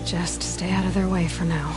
Just stay out of their way for now.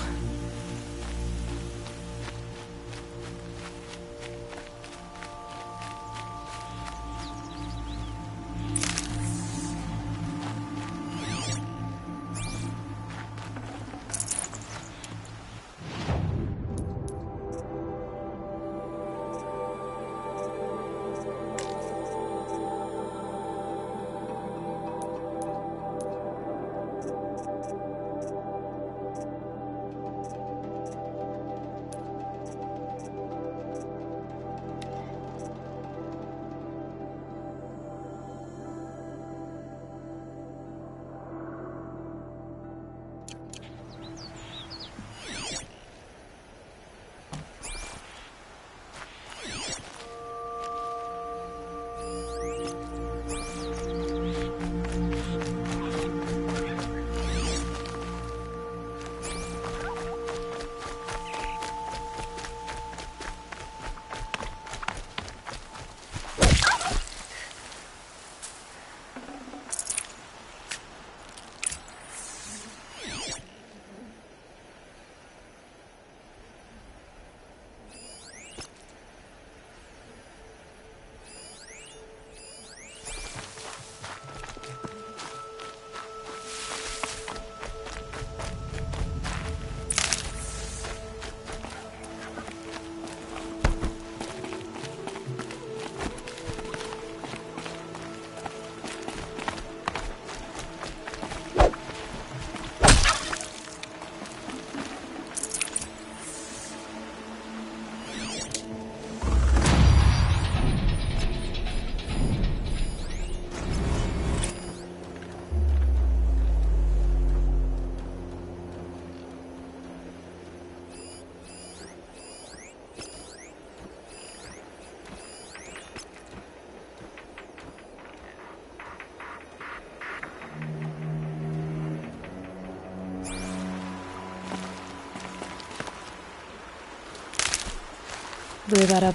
Blew that up.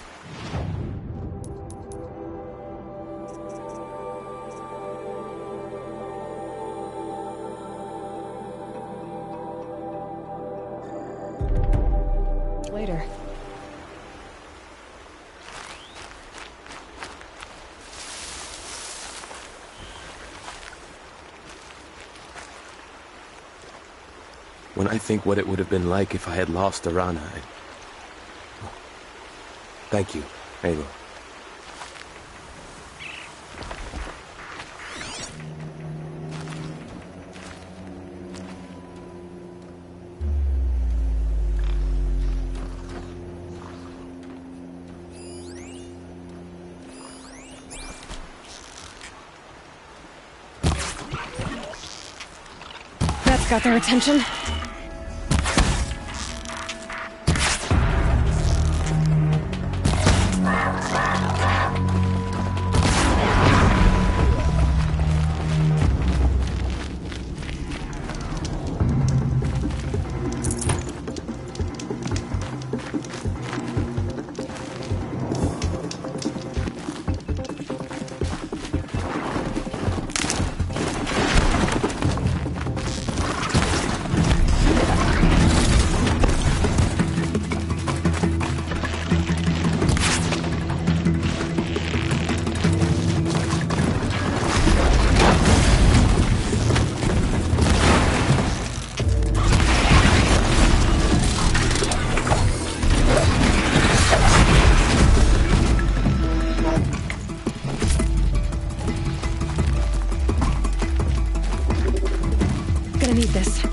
Later. When I think what it would have been like if I had lost Arana, Thank you, Alo. That's got their attention. Gonna need this.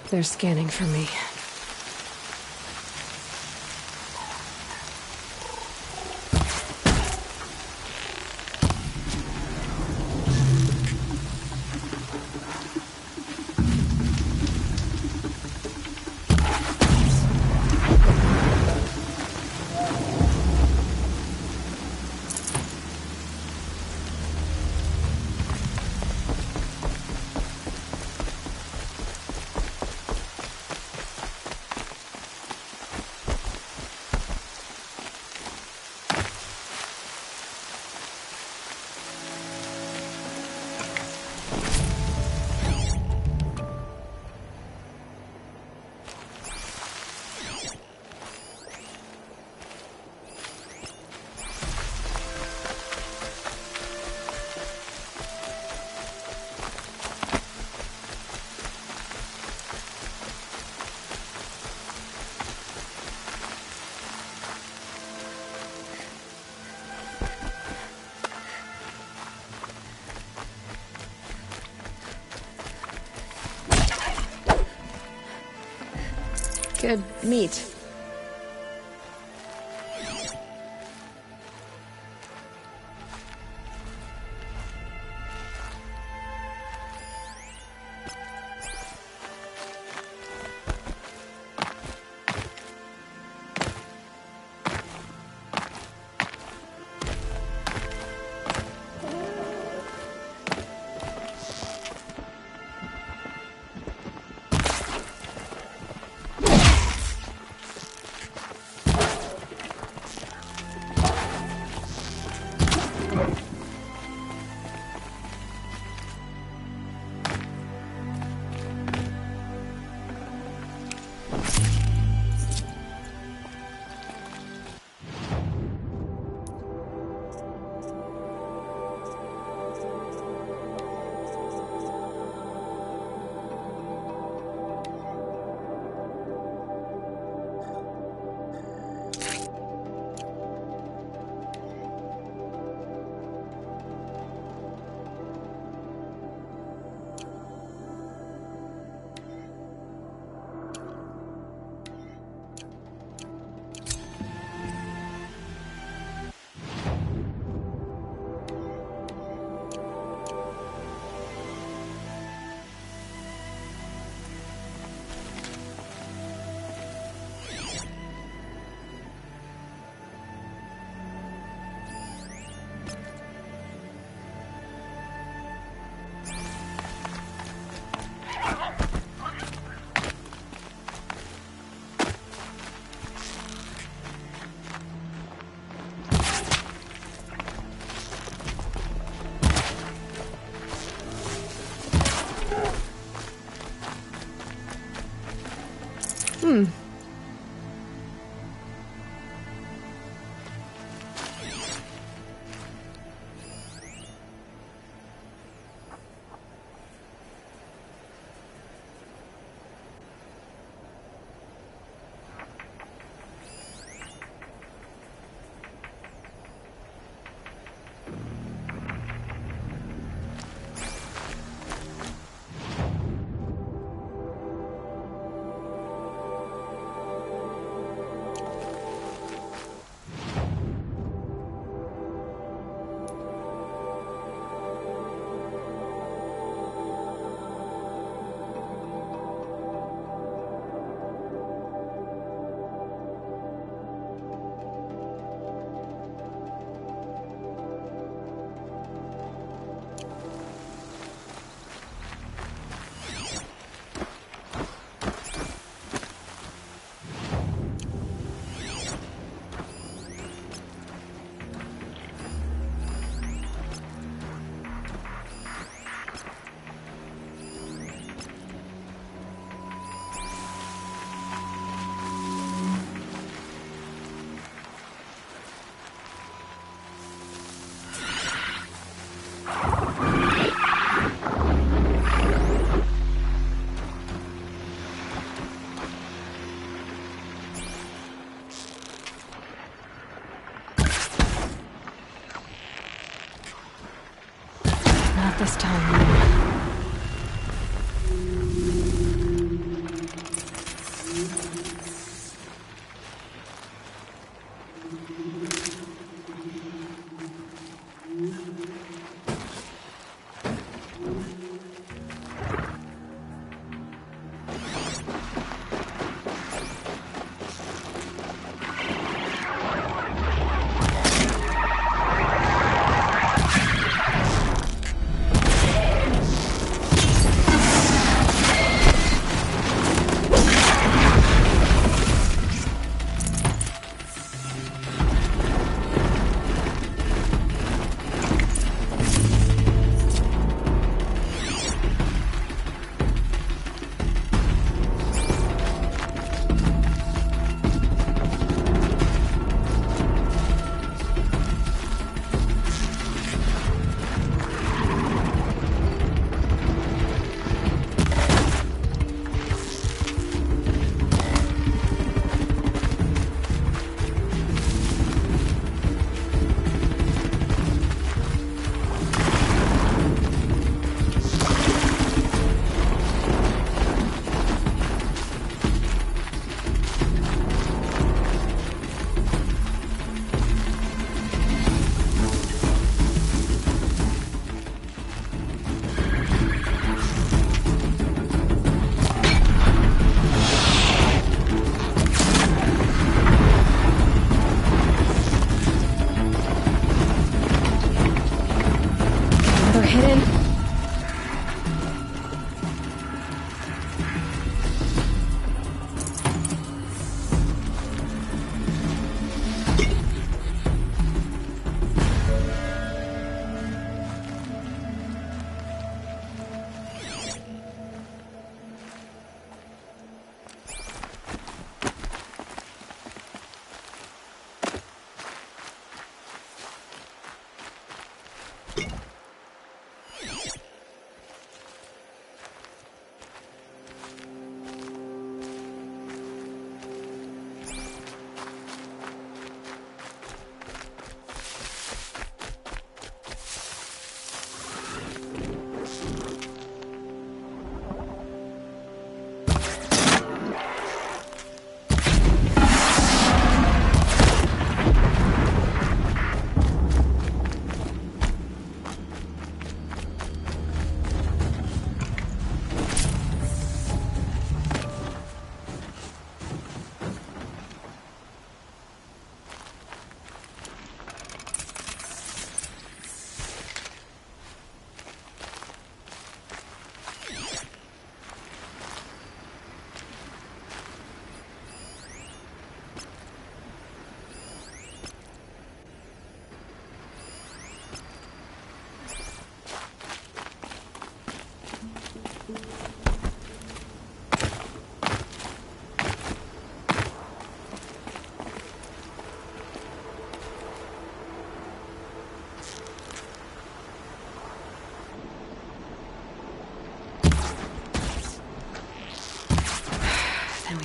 They're scanning for me. Good meat. Not this time.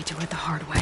me do it the hard way.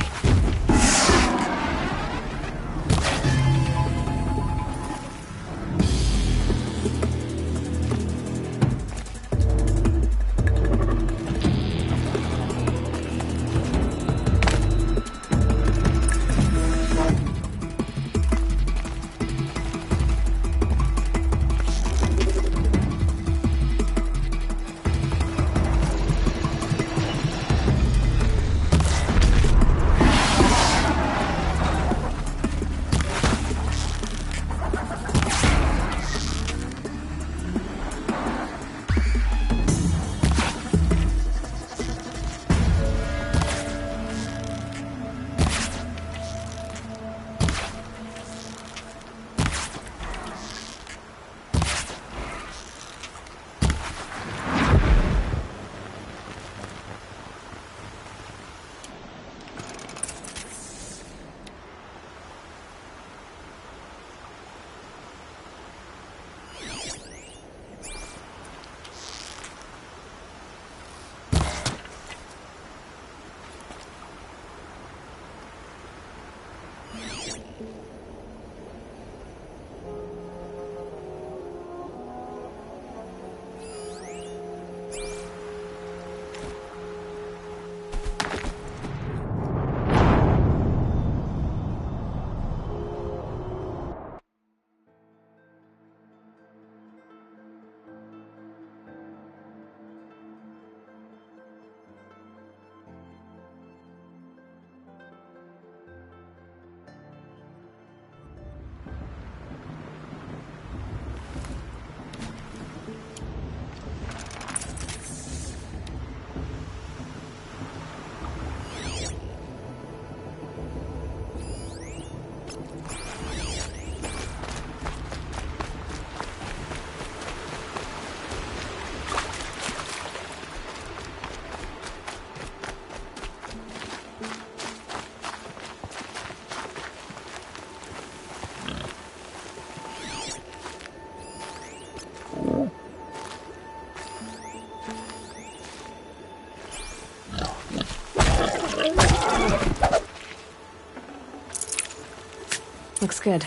Looks good.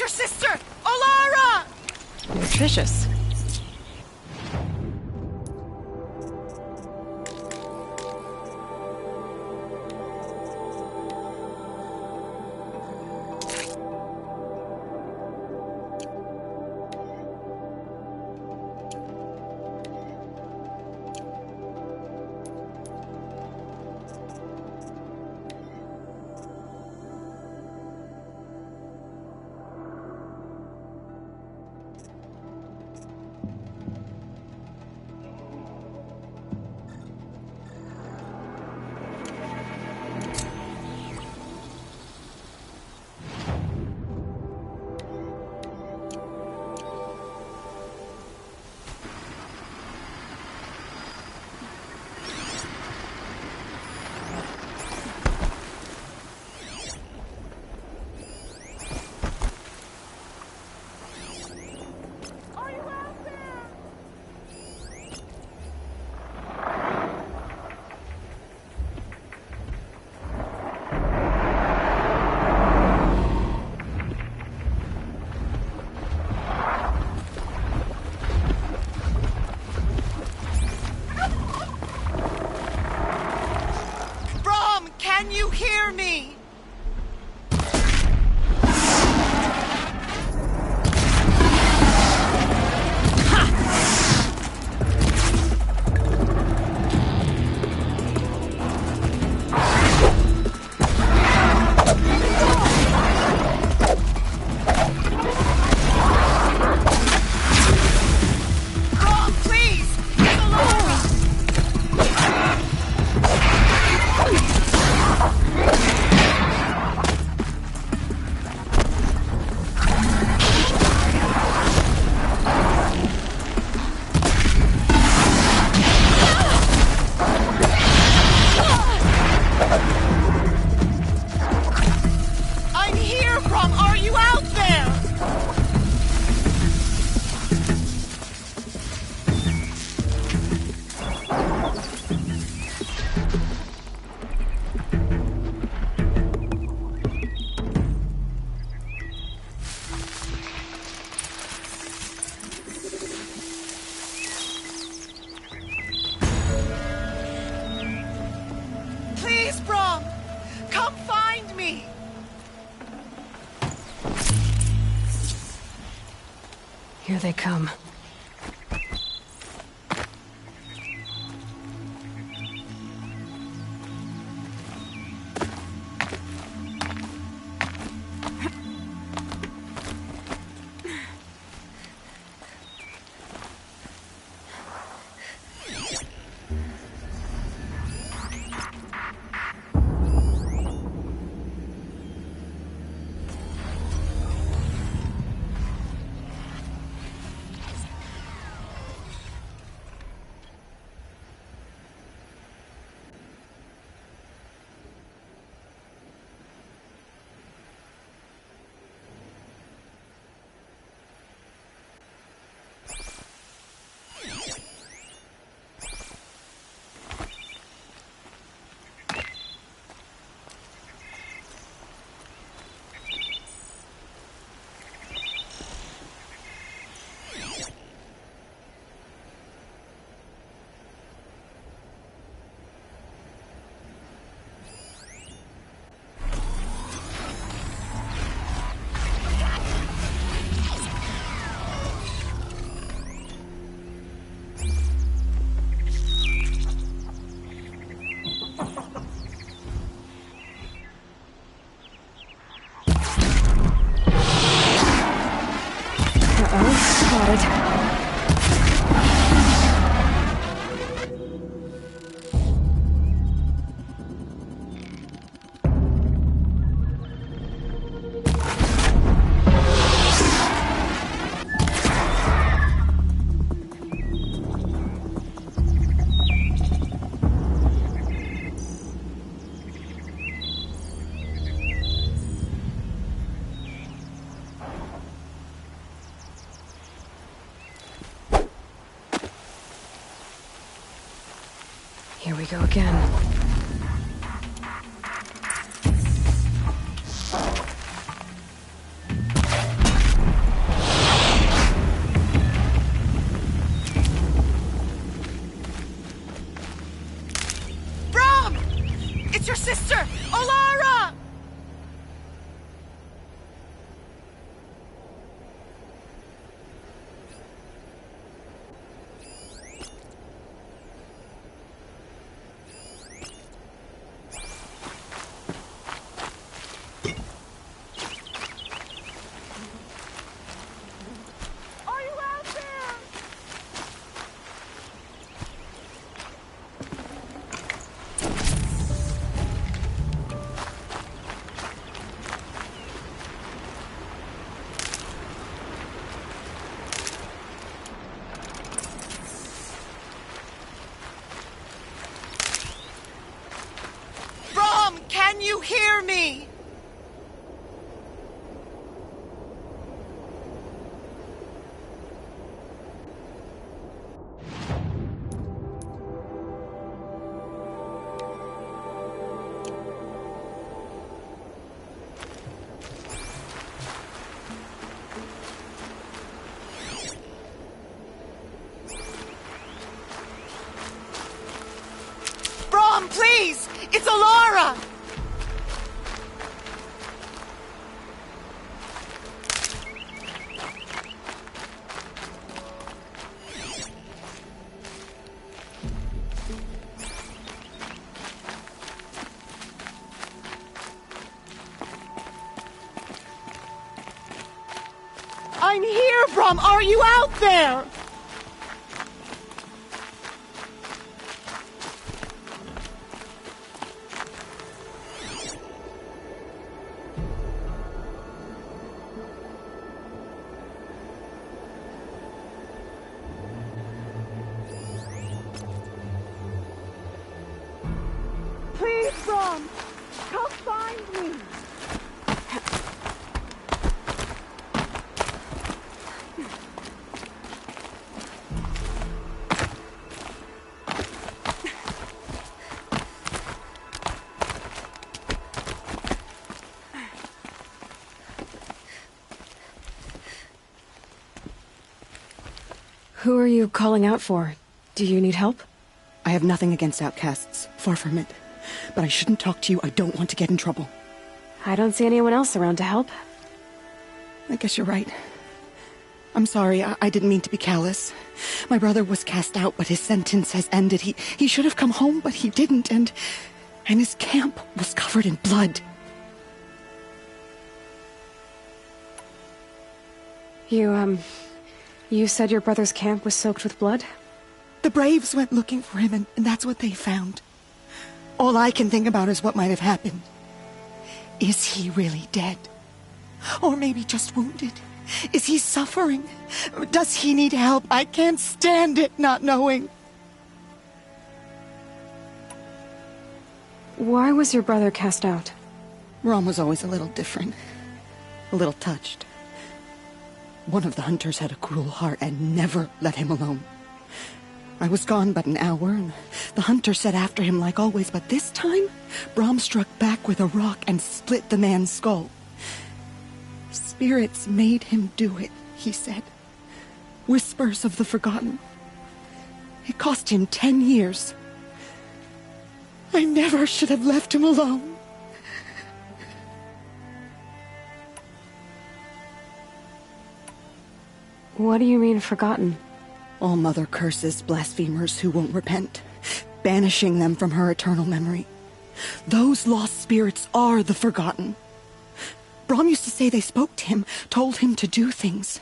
It's your sister, Alara! Nutritious. Can you hear me? Here they come. Here we go again. please! It's Alara! I'm here, Brom! Are you out there? Please, Brom! Come find me! Who are you calling out for? Do you need help? I have nothing against outcasts. Far from it. But I shouldn't talk to you. I don't want to get in trouble. I don't see anyone else around to help. I guess you're right. I'm sorry. I didn't mean to be callous. My brother was cast out, but his sentence has ended. He should have come home, but he didn't, and his camp was covered in blood. You said your brother's camp was soaked with blood? The Braves went looking for him, and that's what they found. All I can think about is what might have happened. Is he really dead? Or maybe just wounded? Is he suffering? Does he need help? I can't stand it not knowing. Why was your brother cast out? Rom was always a little different. A little touched. One of the hunters had a cruel heart and never let him alone. I was gone but an hour, and the hunter set after him like always, but this time, Brom struck back with a rock and split the man's skull. Spirits made him do it, he said. Whispers of the forgotten. It cost him 10 years. I never should have left him alone. What do you mean, forgotten? All mother curses blasphemers who won't repent, banishing them from her eternal memory. Those lost spirits are the forgotten. Brom used to say they spoke to him, told him to do things.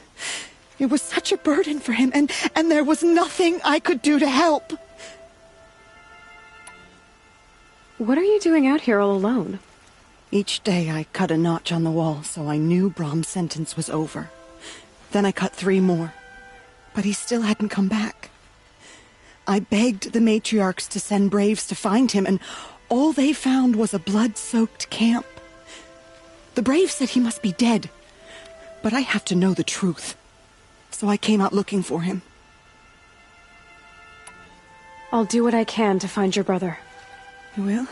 It was such a burden for him, and there was nothing I could do to help. What are you doing out here all alone? Each day I cut a notch on the wall, so I knew Brom's sentence was over. Then I cut 3 more. But he still hadn't come back. I begged the matriarchs to send braves to find him, and all they found was a blood-soaked camp. The braves said he must be dead, but I have to know the truth. So I came out looking for him. I'll do what I can to find your brother. You will?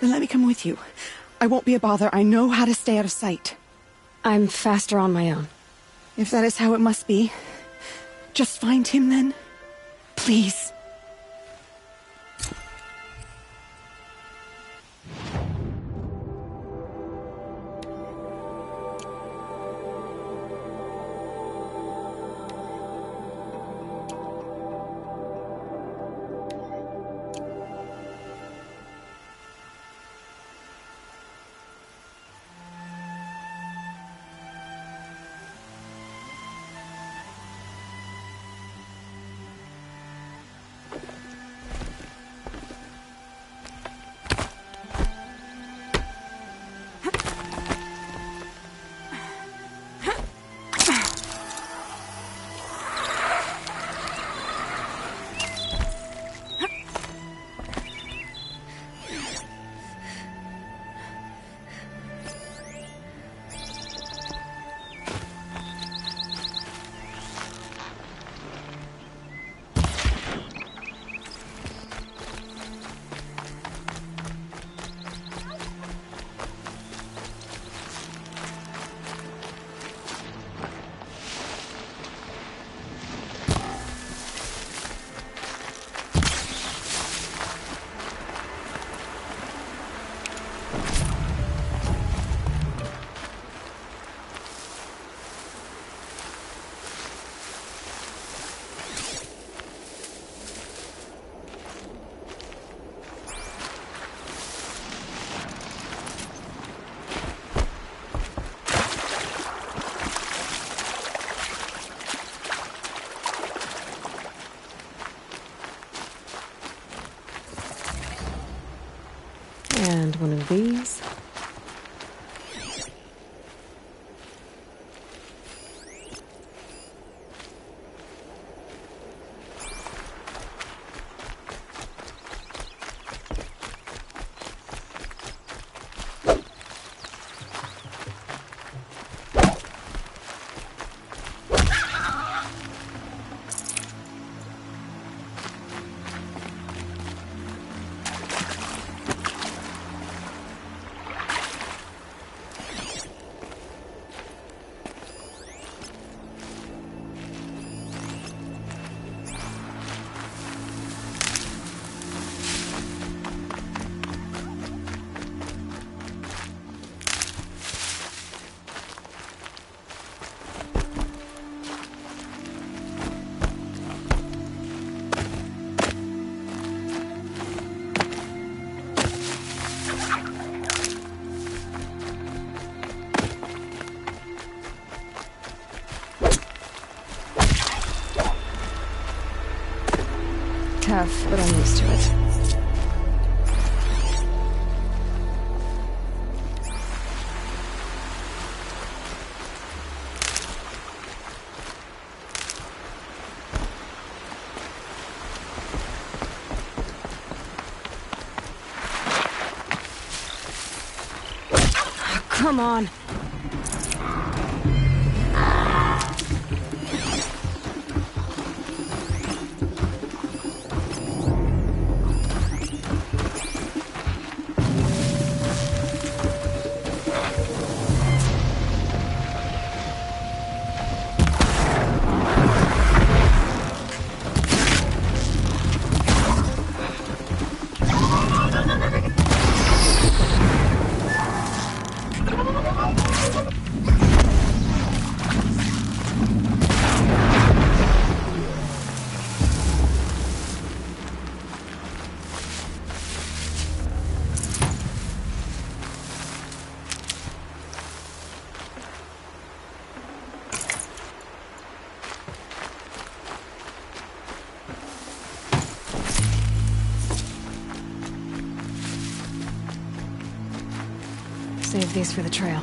Then let me come with you. I won't be a bother. I know how to stay out of sight. I'm faster on my own. If that is how it must be, just find him then. Please. tough, but I'm used to it. Come on. Save these for the trail.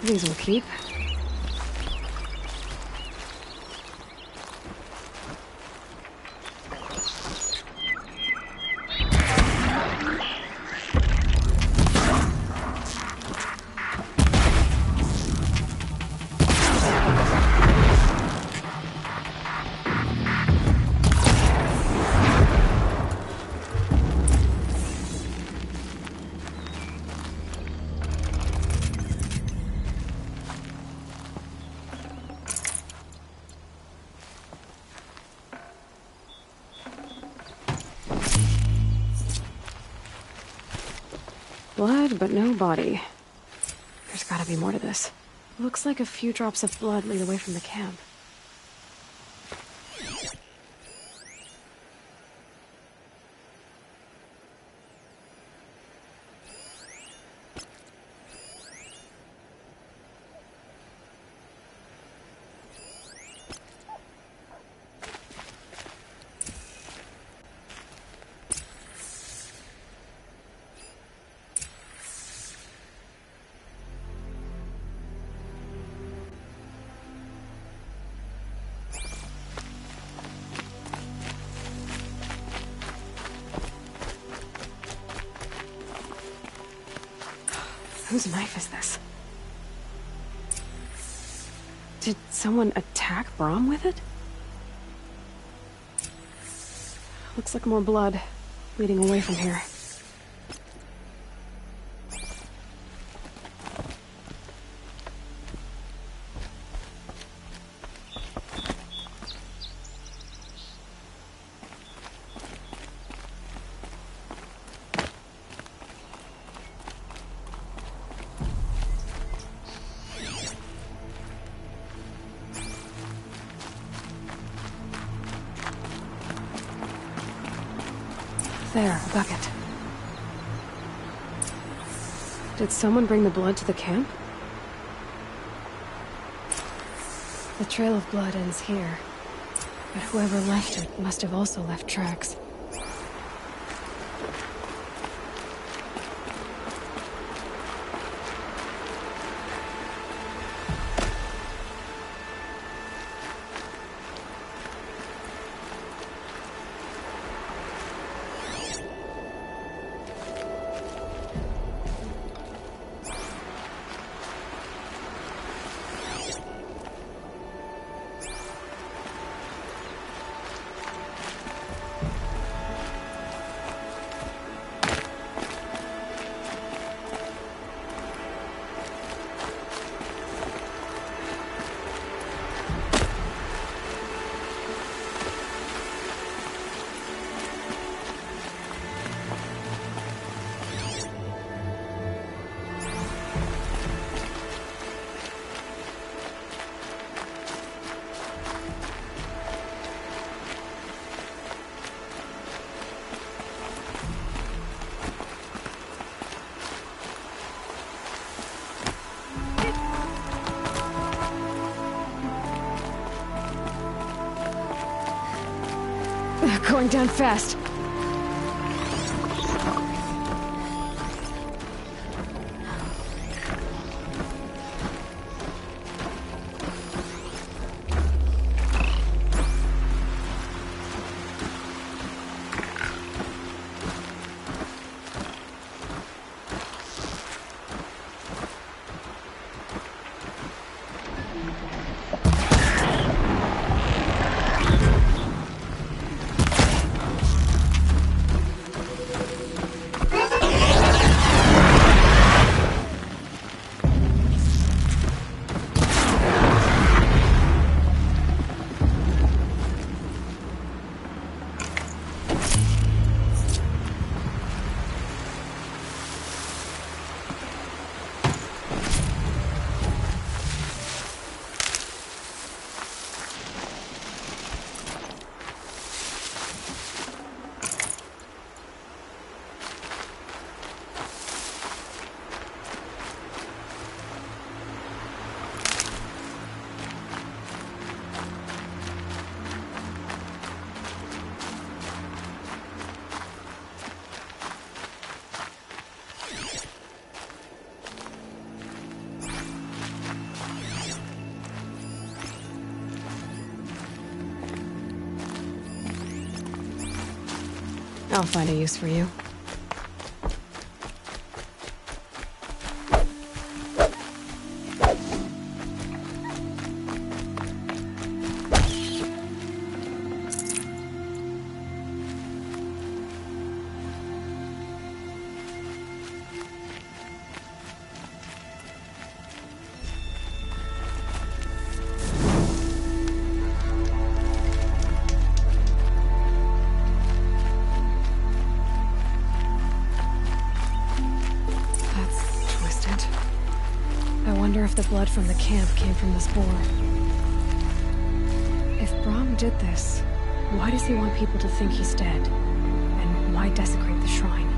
These will keep. Blood, but no body. There's gotta be more to this. Looks like a few drops of blood lead away from the camp. Whose knife is this? Did someone attack Brom with it? Looks like more blood leading away from here. There, a bucket. Did someone bring the blood to the camp? The trail of blood ends here, but whoever left it must have also left tracks. Going down fast. I'll find a use for you. If the blood from the camp came from this boar. If Brahm did this, why does he want people to think he's dead? And why desecrate the shrine?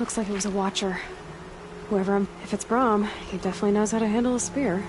Looks like it was a watcher. If it's Brahm, he definitely knows how to handle a spear.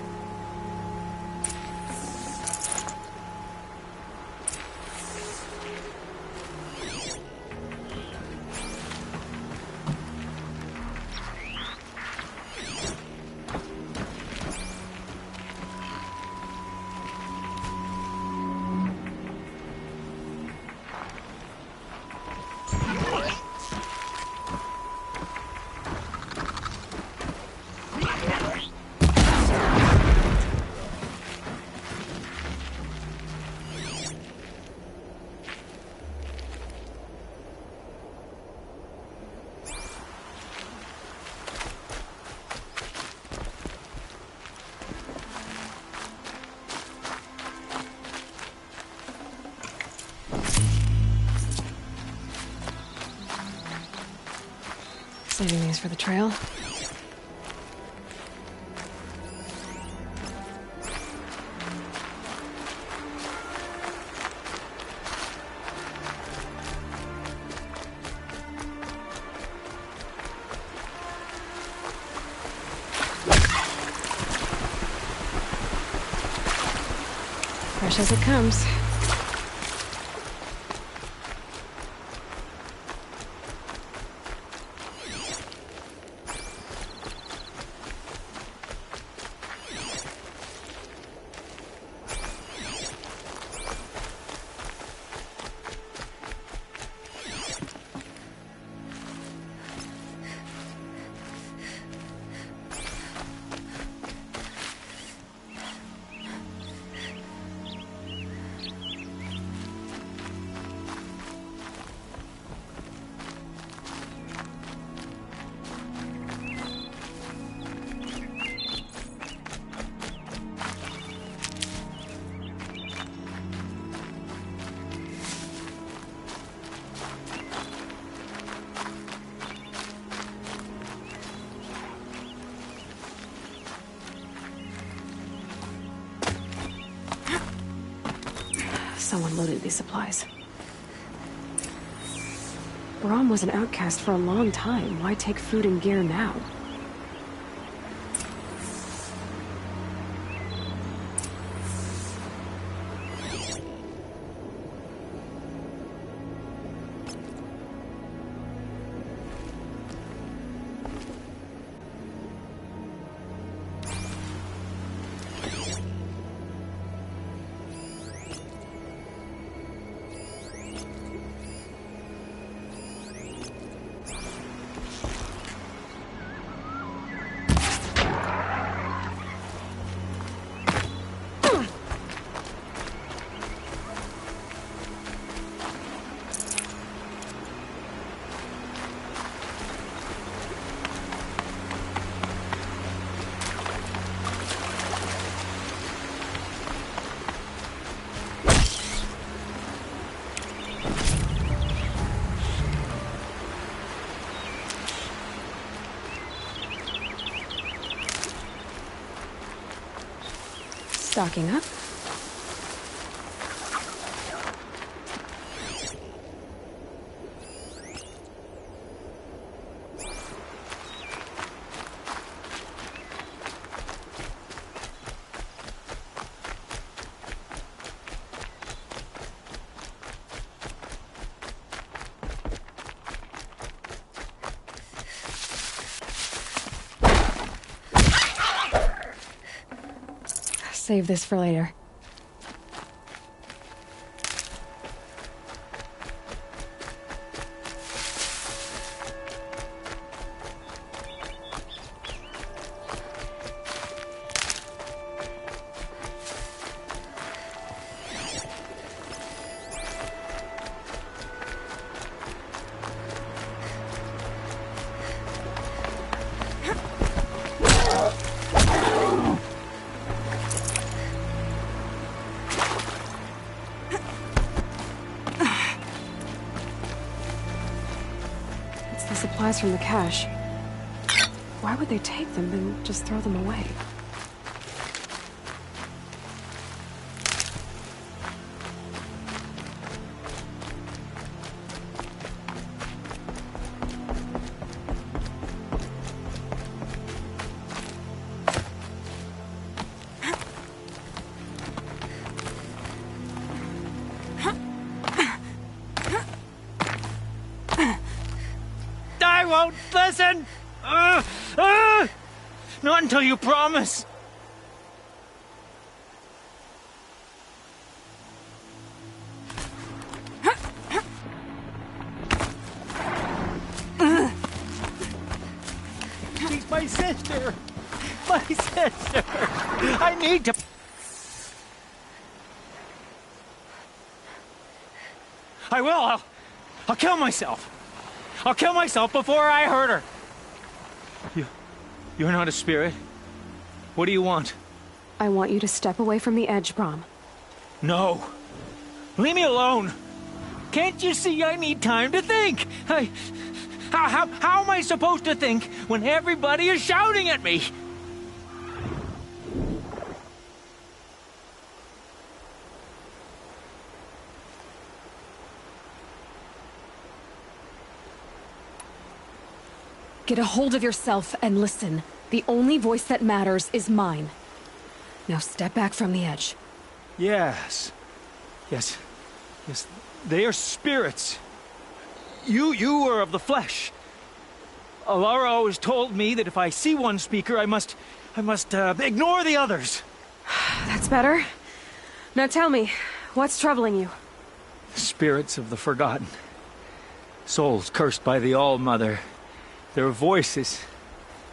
Saving these for the trail. Fresh as it comes. Someone loaded these supplies. Brahm was an outcast for a long time. Why take food and gear now? Stocking up. Save this for later. Supplies from the cache. Why would they take them and just throw them away? I won't listen! Not until you promise. She's my sister! My sister! I need to... I will! I'll kill myself! I'll kill myself before I hurt her! You're not a spirit. What do you want? I want you to step away from the edge, Brom. No. Leave me alone. Can't you see I need time to think? How am I supposed to think when everybody is shouting at me? Get a hold of yourself and listen. The only voice that matters is mine. Now step back from the edge. Yes. They are spirits. You are of the flesh. Alara always told me that if I see one speaker, I must ignore the others. That's better. Now tell me, what's troubling you? Spirits of the forgotten. Souls cursed by the All-Mother. Their voices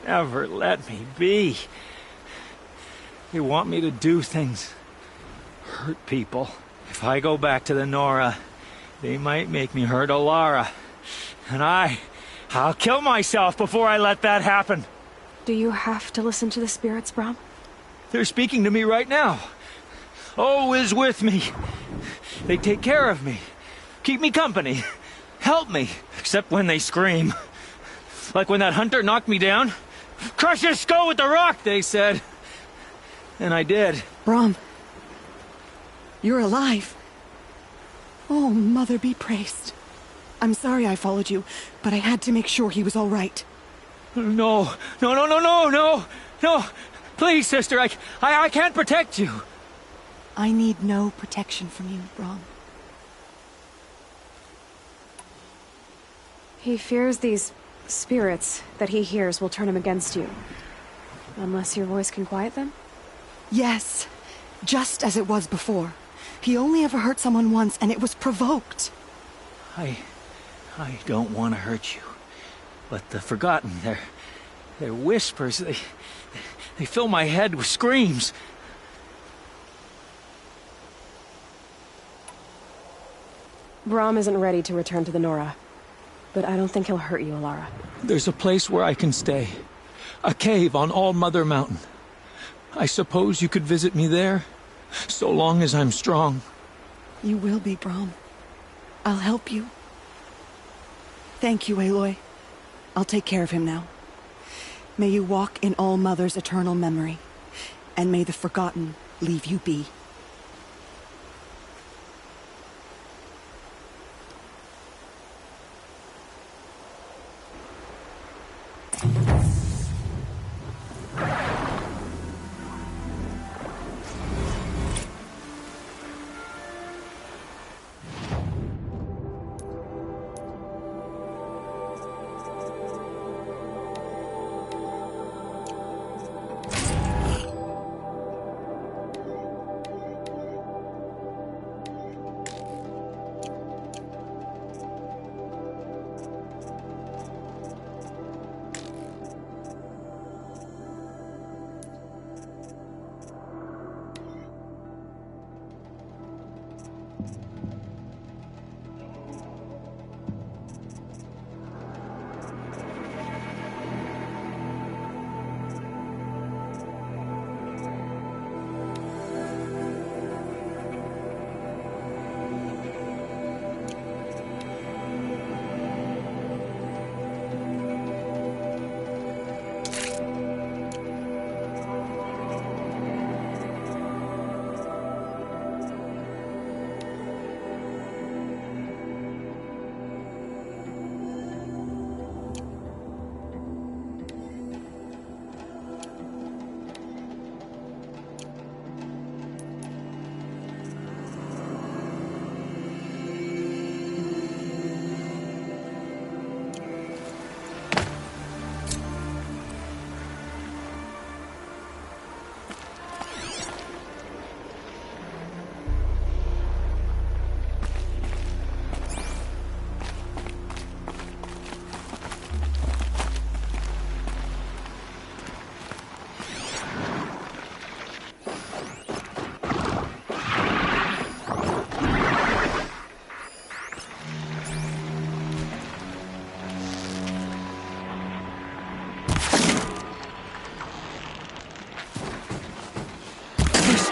never let me be. They want me to do things, hurt people. If I go back to the Nora, they might make me hurt Alara. And I'll kill myself before I let that happen. Do you have to listen to the spirits, Brom? They're speaking to me right now. O is with me. They take care of me, keep me company, help me, except when they scream. Like when that hunter knocked me down. Crush his skull with the rock, they said. And I did. Brom, you're alive. Oh, Mother be praised. I'm sorry I followed you, but I had to make sure he was all right. No. Please, sister, I can't protect you. I need no protection from you, Brom. He fears these spirits that he hears will turn him against you. Unless your voice can quiet them? Yes, just as it was before. He only ever hurt someone once, and it was provoked. I don't want to hurt you. But the forgotten, their whispers, they fill my head with screams. Brom isn't ready to return to the Nora. But I don't think he'll hurt you, Alara. There's a place where I can stay. A cave on All-Mother Mountain. I suppose you could visit me there? So long as I'm strong. You will be, Brom. I'll help you. Thank you, Aloy. I'll take care of him now. May you walk in All-Mother's eternal memory. And may the forgotten leave you be.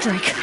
strike.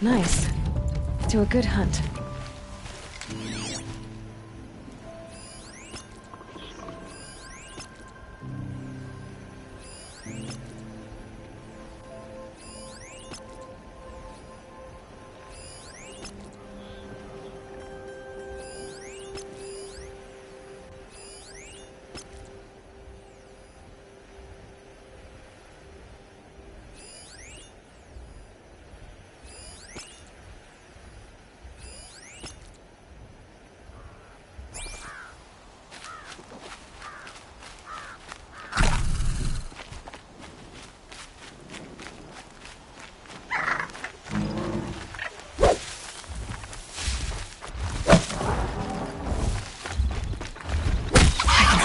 Nice. To a good hunt.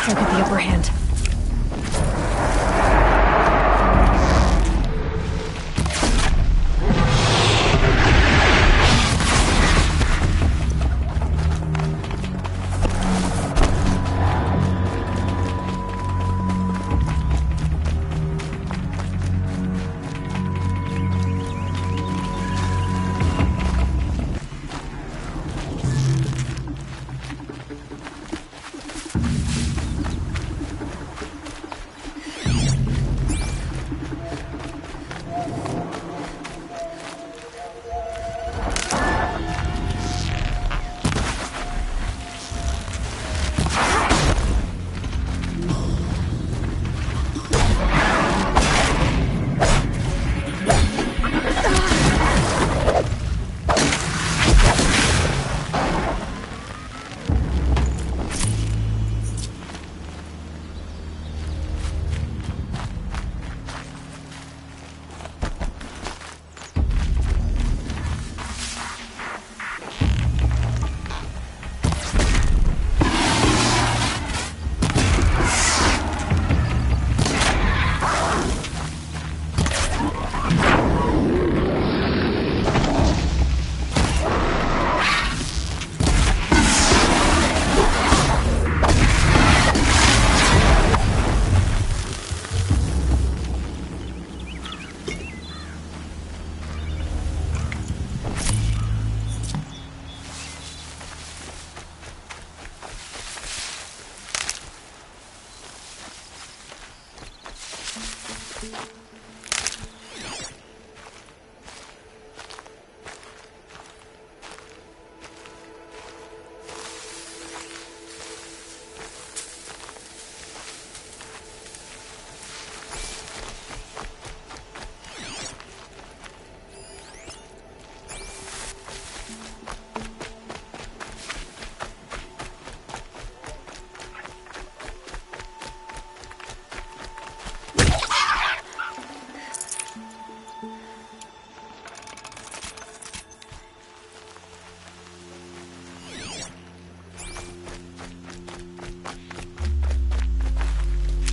Still get the upper hand.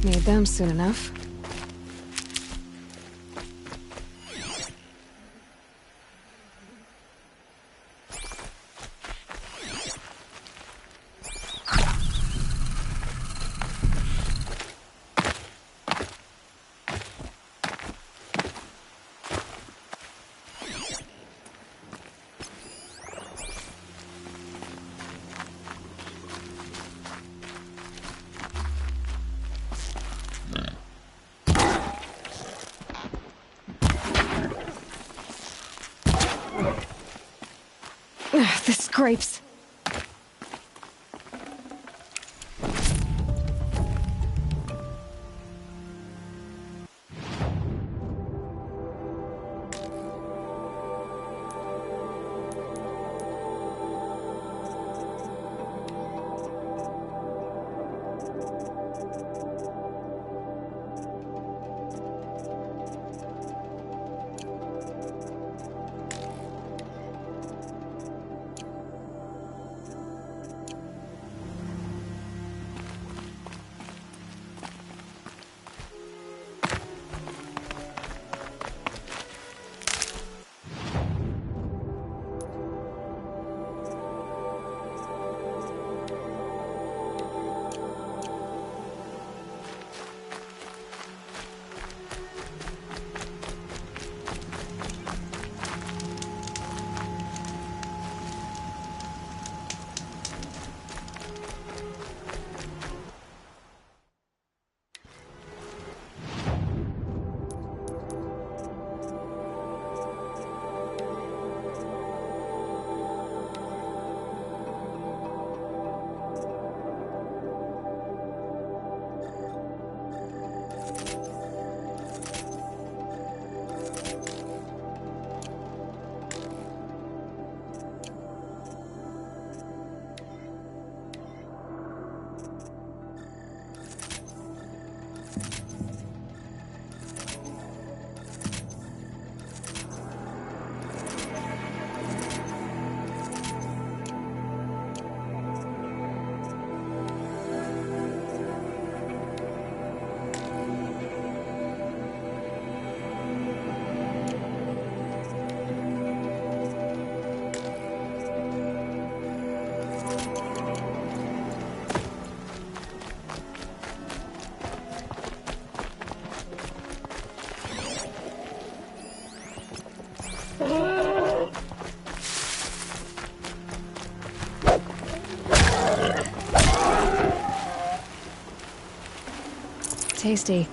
Need them soon enough. The scrapes. Tasty.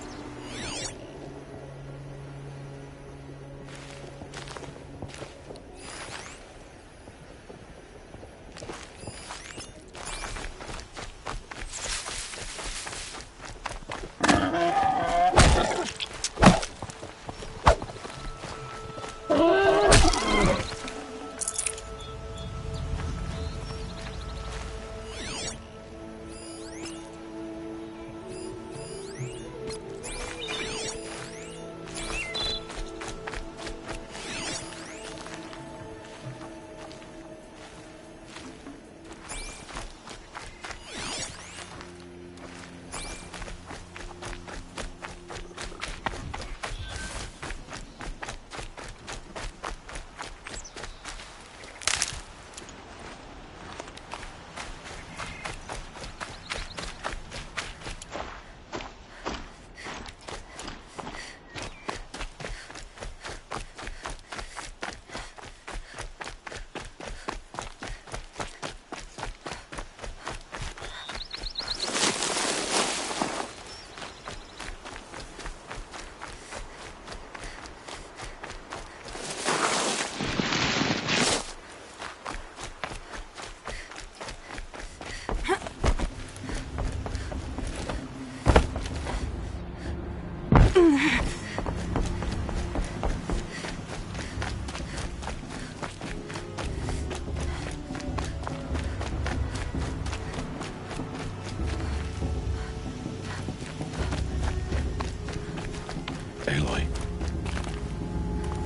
Aloy,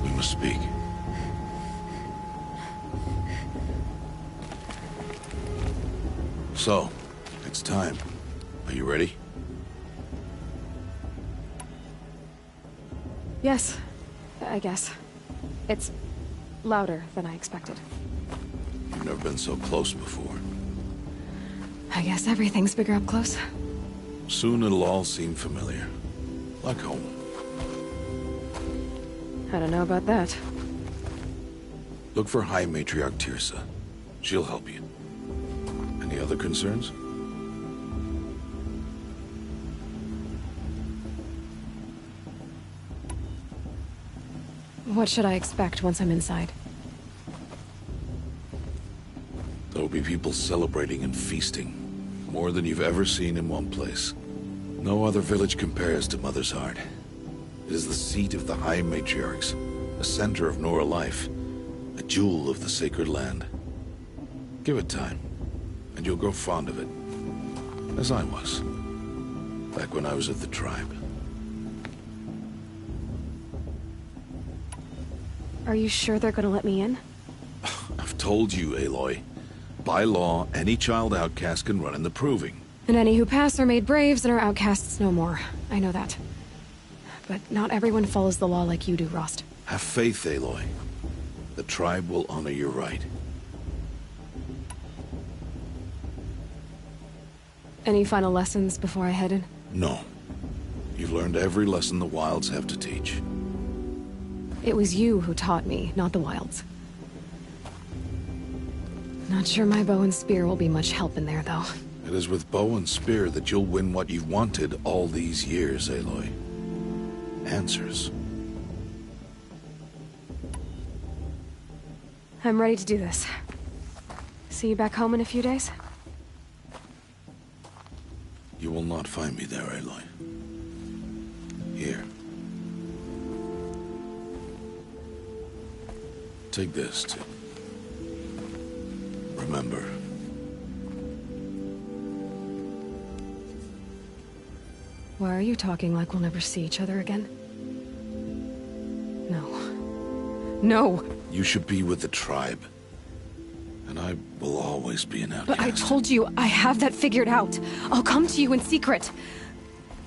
we must speak. So, it's time. Are you ready? Yes, I guess. It's louder than I expected. You've never been so close before. I guess everything's bigger up close. Soon it'll all seem familiar. Like home. I don't know about that. Look for High Matriarch Tirsa. She'll help you. Any other concerns? What should I expect once I'm inside? be people celebrating and feasting. More than you've ever seen in one place. No other village compares to Mother's Heart. It is the seat of the High Matriarchs, a center of Nora life, a jewel of the sacred land. Give it time, and you'll grow fond of it. As I was, back when I was at the tribe. Are you sure they're gonna let me in? I've told you, Aloy. By law, any child outcast can run in the proving. And any who pass are made braves and are outcasts no more. I know that. But not everyone follows the law like you do, Rost. Have faith, Aloy. The tribe will honor your right. Any final lessons before I head in? No. You've learned every lesson the Wilds have to teach. It was you who taught me, not the Wilds. Not sure my bow and spear will be much help in there, though. It is with bow and spear that you'll win what you've wanted all these years, Aloy. Answers. I'm ready to do this. See you back home in a few days? You will not find me there, Aloy. Here. Take this, too. Remember. Why are you talking like we'll never see each other again? No. No! You should be with the tribe. And I will always be an outcast. But I told you, I have that figured out. I'll come to you in secret.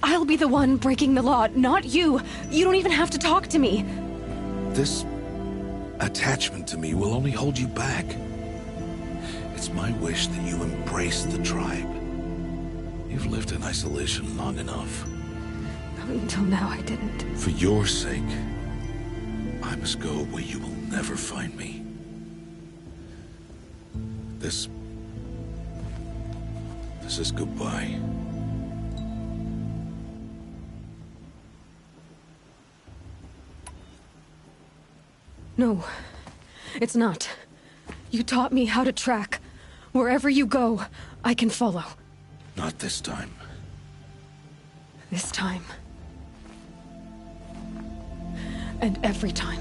I'll be the one breaking the law, not you. You don't even have to talk to me. This attachment to me will only hold you back. It's my wish that you embrace the tribe. You've lived in isolation long enough. Until now, I didn't. For your sake, I must go where you will never find me. This is goodbye. No, it's not. You taught me how to track. Wherever you go, I can follow. Not this time. This time. And every time.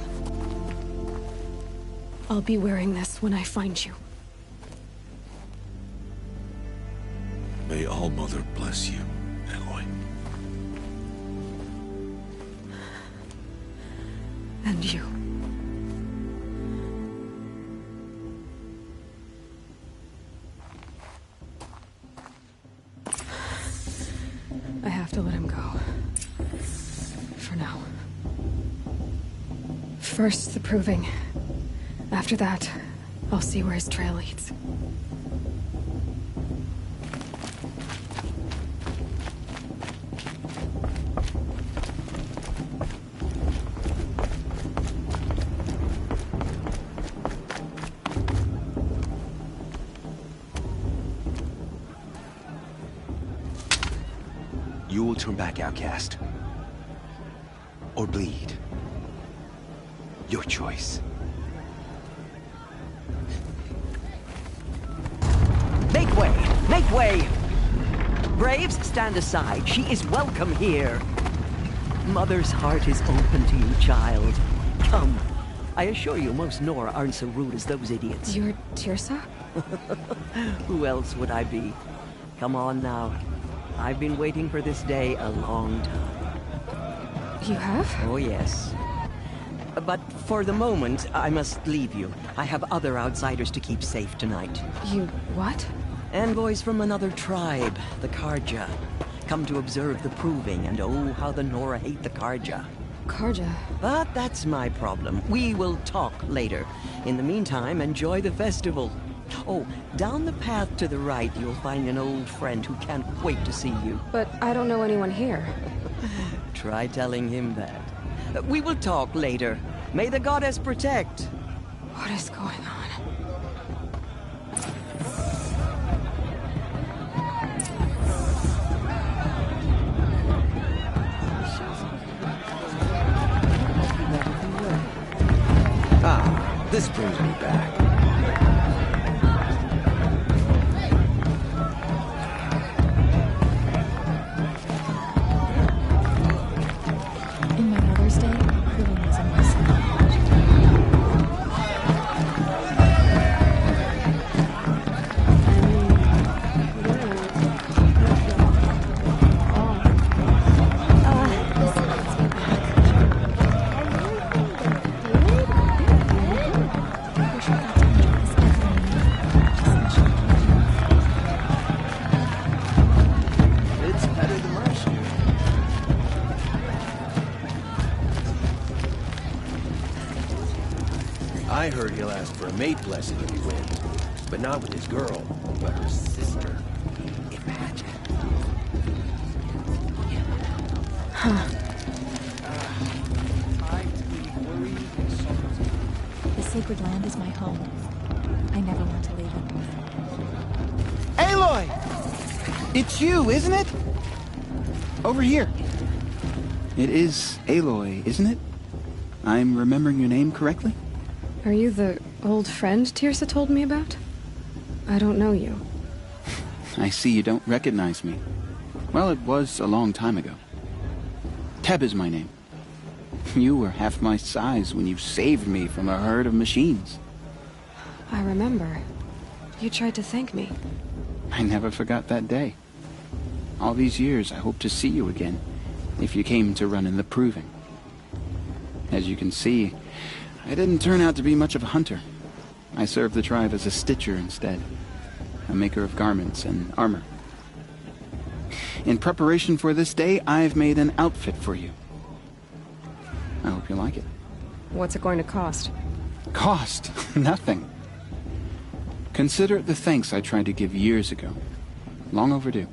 I'll be wearing this when I find you. May All-Mother bless you, Aloy. And you. I have to let him go. For now. First, the proving. After that, I'll see where his trail leads. You will turn back, outcast. Or bleed. Your choice. Make way! Make way! Braves, stand aside. She is welcome here. Mother's heart is open to you, child. Come. I assure you, most Nora aren't so rude as those idiots. You're Tirsa? Who else would I be? Come on now. I've been waiting for this day a long time. You have? Oh, yes. But for the moment, I must leave you. I have other outsiders to keep safe tonight. You what? Envoys from another tribe, the Karja. Come to observe the proving, and oh, how the Nora hate the Karja. Karja? But that's my problem. We will talk later. In the meantime, enjoy the festival. Oh, down the path to the right, you'll find an old friend who can't wait to see you. But I don't know anyone here. Try telling him that. We will talk later. May the goddess protect. What is going on? Ah, this brings me back. I heard he'll ask for a mate blessing if he wins. But not with his girl, but her sister. Imagine. Huh. The sacred land is my home. I never want to leave it. Aloy! It's you, isn't it? Over here. It is Aloy, isn't it? I'm remembering your name correctly? Are you the old friend Tirsa told me about? I don't know you. I see you don't recognize me. Well, it was a long time ago. Teb is my name. You were half my size when you saved me from a herd of machines. I remember. You tried to thank me. I never forgot that day. All these years, I hope to see you again, if you came to run in the Proving. As you can see, I didn't turn out to be much of a hunter. I served the tribe as a stitcher instead, a maker of garments and armor. In preparation for this day, I've made an outfit for you. I hope you like it. What's it going to cost? Cost? Nothing. Consider it the thanks I tried to give years ago. Long overdue.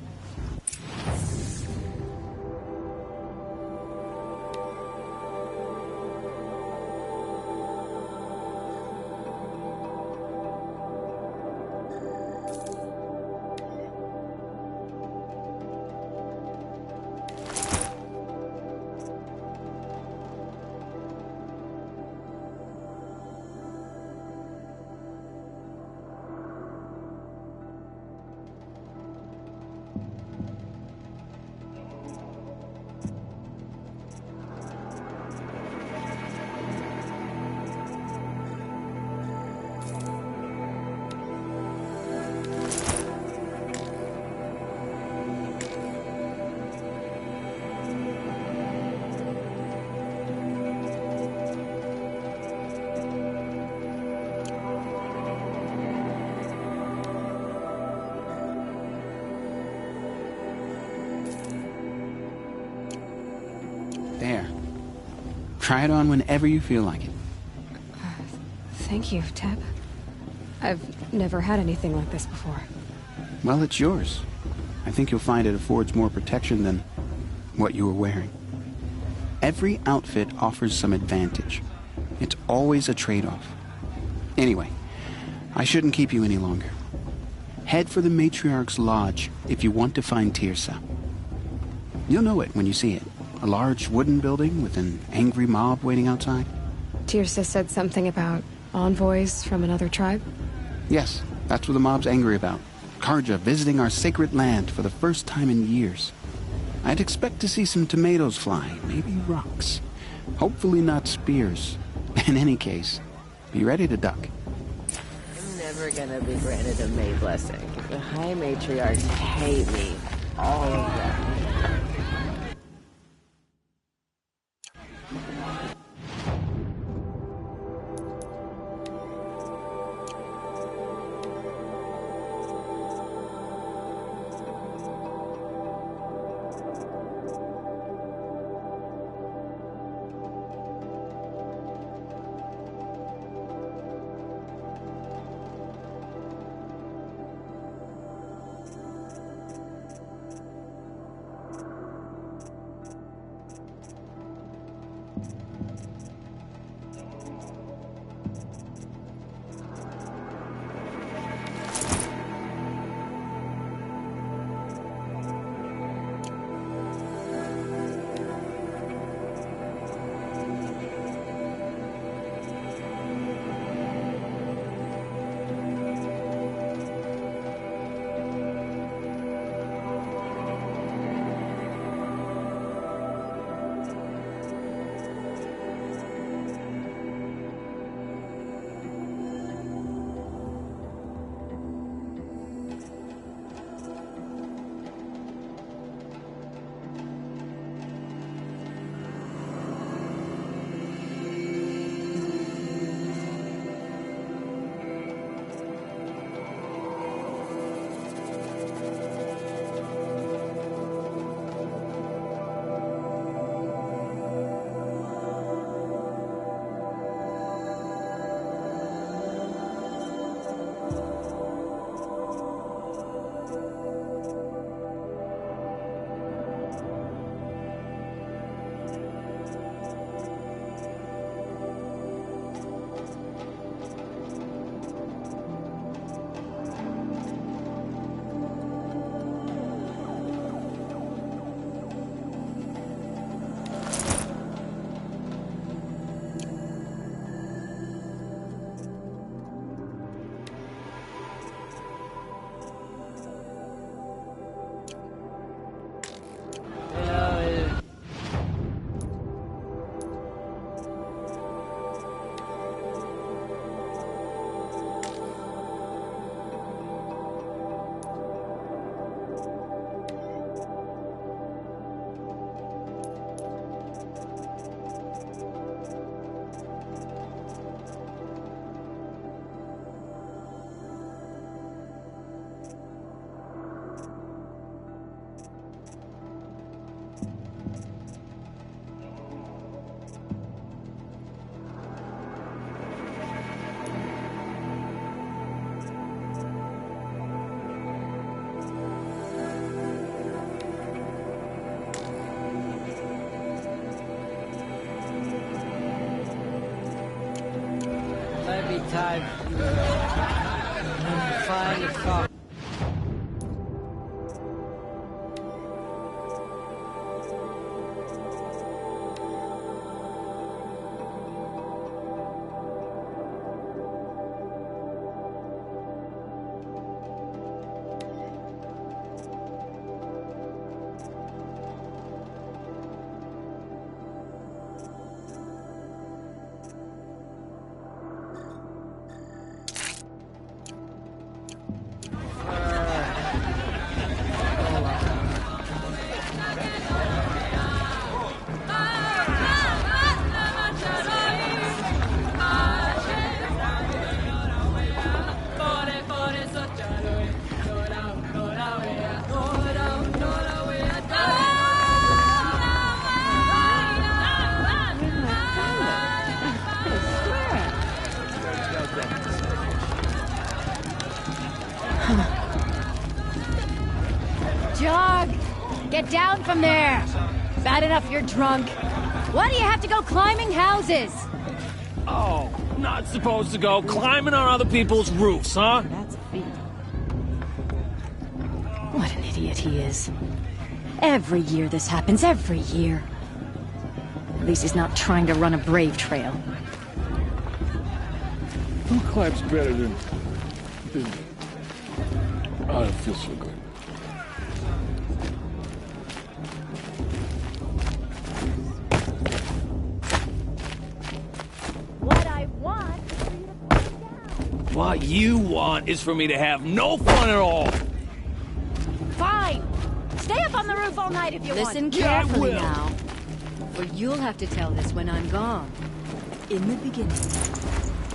There. Try it on whenever you feel like it. Thank you, Teb. I've never had anything like this before. Well, it's yours. I think you'll find it affords more protection than what you were wearing. Every outfit offers some advantage. It's always a trade-off. Anyway, I shouldn't keep you any longer. Head for the Matriarch's Lodge if you want to find Tirsa. You'll know it when you see it. A large wooden building with an angry mob waiting outside. Tirsa said something about envoys from another tribe? Yes, that's what the mob's angry about. Karja visiting our sacred land for the first time in years. I'd expect to see some tomatoes fly, maybe rocks. Hopefully not spears. In any case, be ready to duck. I'm never gonna be granted a May blessing. The High Matriarchs hate me. All of them. Every time when you finally talk. Jog! Get down from there! Bad enough you're drunk. Why do you have to go climbing houses? Oh, not supposed to go climbing on other people's roofs, huh? That's a feat. What an idiot he is. Every year this happens, every year. At least he's not trying to run a brave trail. Who climbs better than... Oh, it feels so good. What you want is for me to have no fun at all. Fine. Stay up on the roof all night if you want. Listen carefully now. For you'll have to tell this when I'm gone. In the beginning,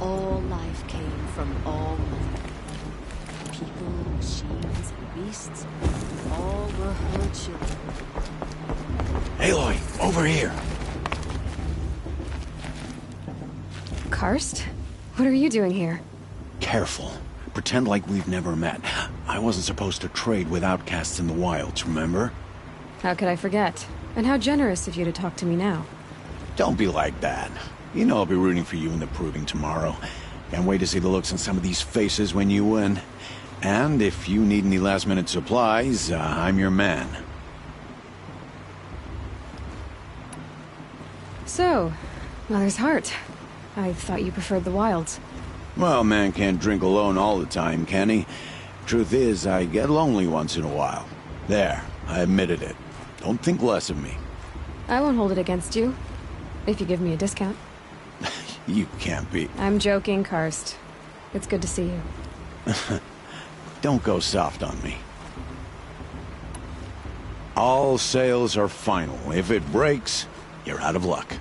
all life came from all mother. People, machines, and beasts, all were her children. Aloy, over here. Karst? What are you doing here? Careful. Pretend like we've never met. I wasn't supposed to trade with outcasts in the wilds, remember? How could I forget? And how generous of you to talk to me now. Don't be like that. You know I'll be rooting for you in the proving tomorrow. Can't wait to see the looks on some of these faces when you win. And if you need any last-minute supplies, I'm your man. So, Mother's Heart. I thought you preferred the wilds. Well, man can't drink alone all the time, can he? Truth is, I get lonely once in a while. There, I admitted it. Don't think less of me. I won't hold it against you. If you give me a discount. You can't be... I'm joking, Karst. It's good to see you. Don't go soft on me. All sales are final. If it breaks, you're out of luck.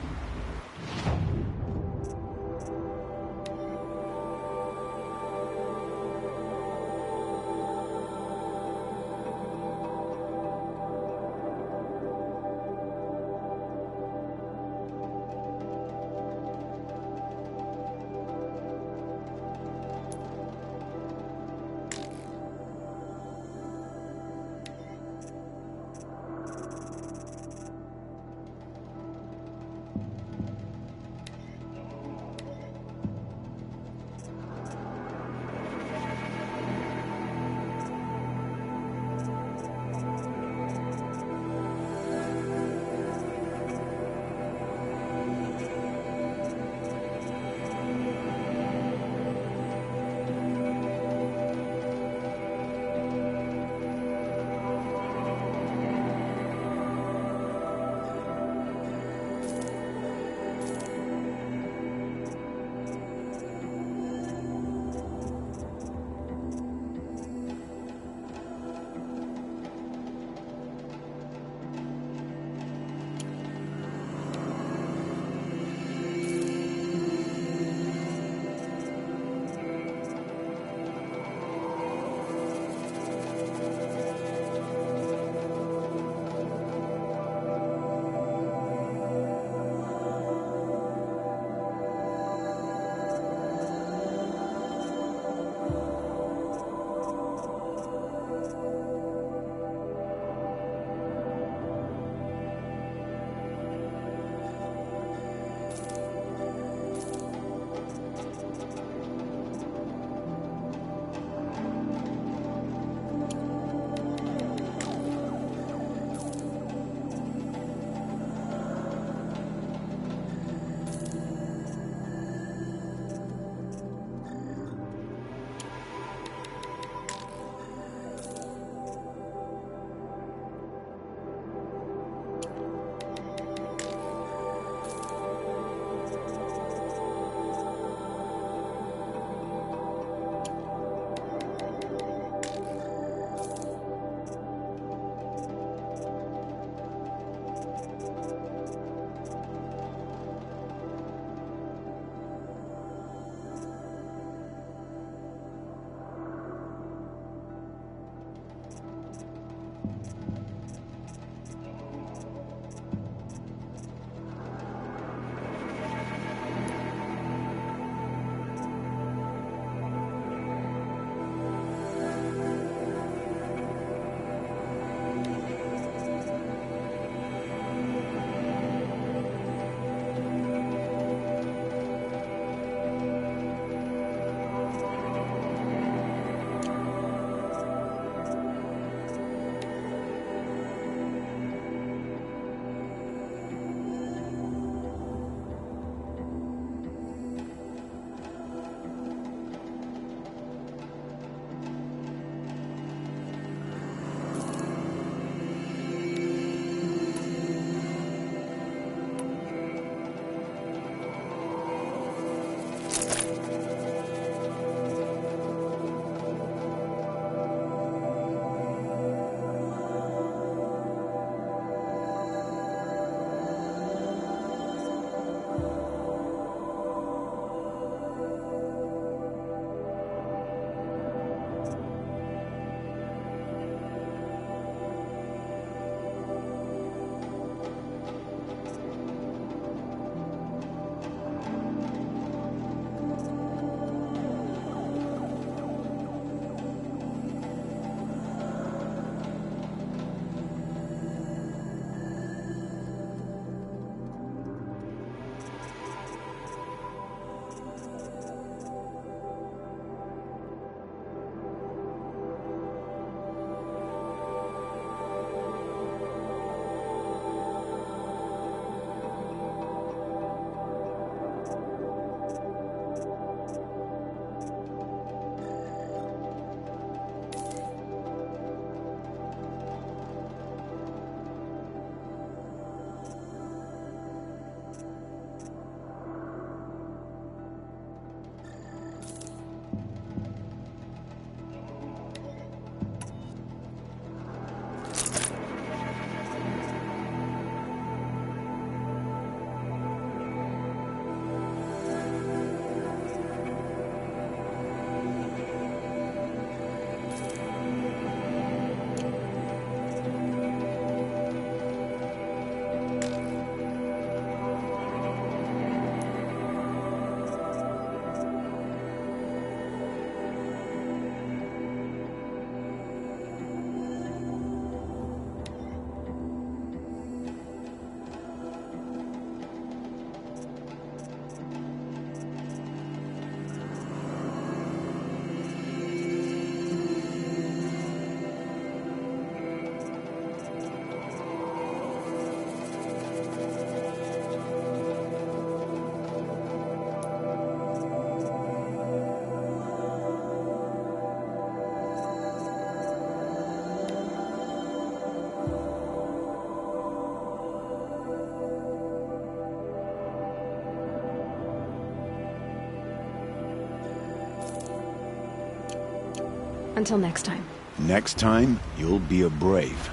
Until next time. Next time, you'll be a brave.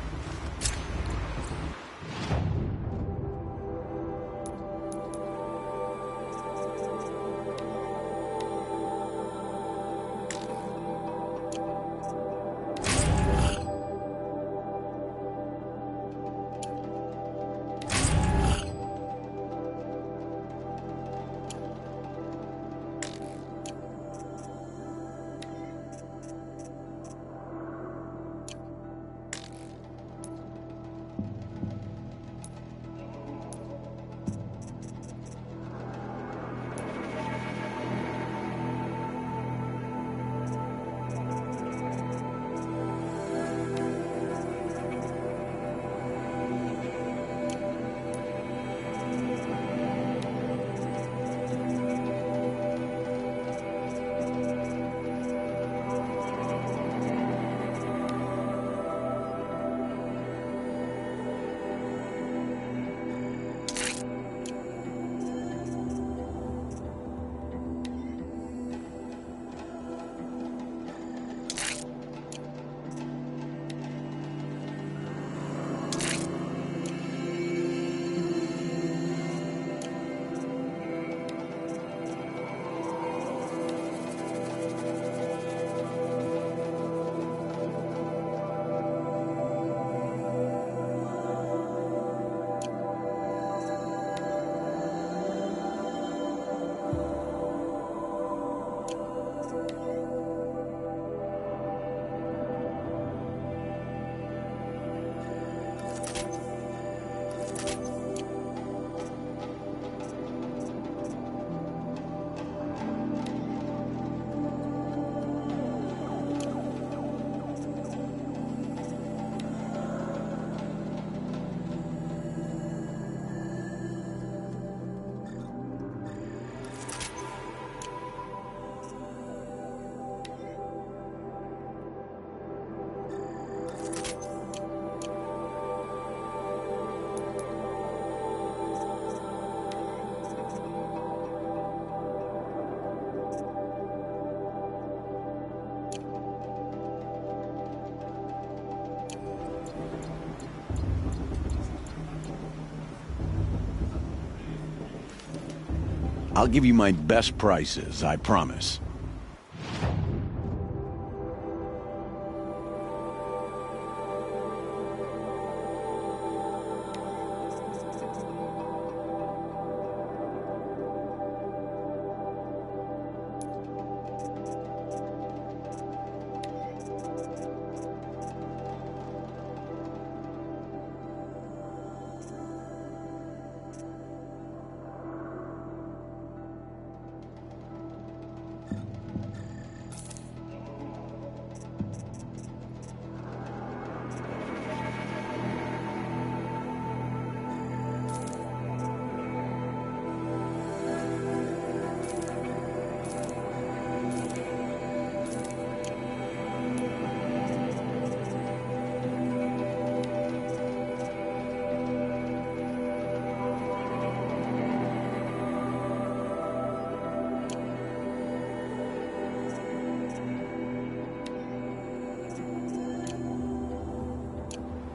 I'll give you my best prices, I promise.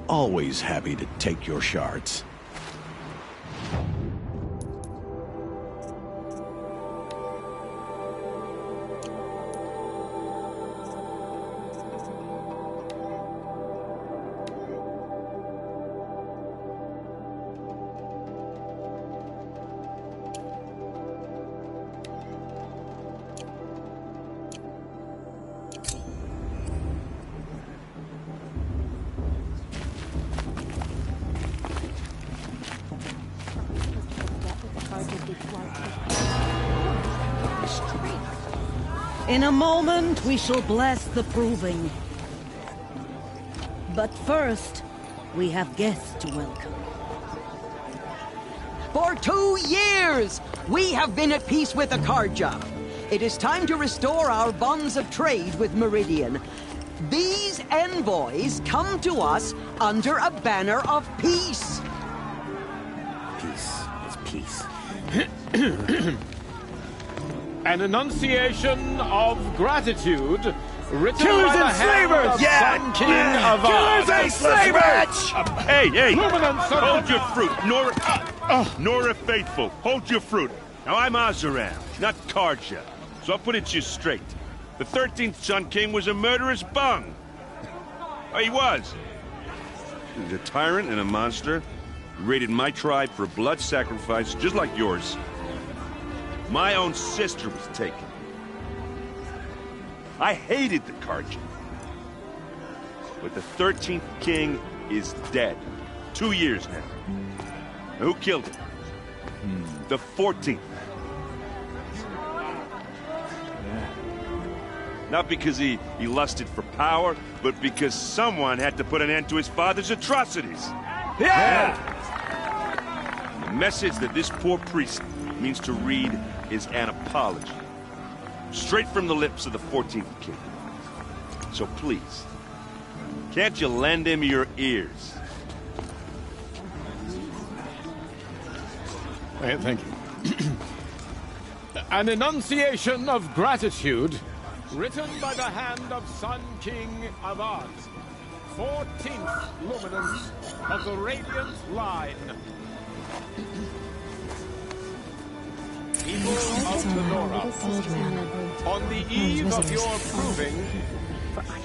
Always happy to take your shards. In a moment, we shall bless the proving. But first, we have guests to welcome. For 2 years, we have been at peace with Akarja. It is time to restore our bonds of trade with Meridian. These envoys come to us under a banner of peace. Peace is peace. An enunciation of gratitude Killers and slavers! Yeah! Killers and slavers! Hey, hey! Hold your fruit, Nora Faithful. Hold your fruit. Now I'm Azaram, not Karja, so I'll put it to you straight. The 13th Sun King was a murderous bung. Oh, he was. He was a tyrant and a monster. He raided my tribe for a blood sacrifice, just like yours. My own sister was taken. I hated the Karja. But the 13th king is dead. 2 years now. Who killed him? The 14th. Not because he lusted for power, but because someone had to put an end to his father's atrocities. Yeah! The message that this poor priest means to read is an apology. Straight from the lips of the 14th king. So please, can't you lend him your ears? Thank you. An enunciation of gratitude written by the hand of Sun King Avad, 14th luminance of the Radiant Line. People of Tenora, on the eve of your proving,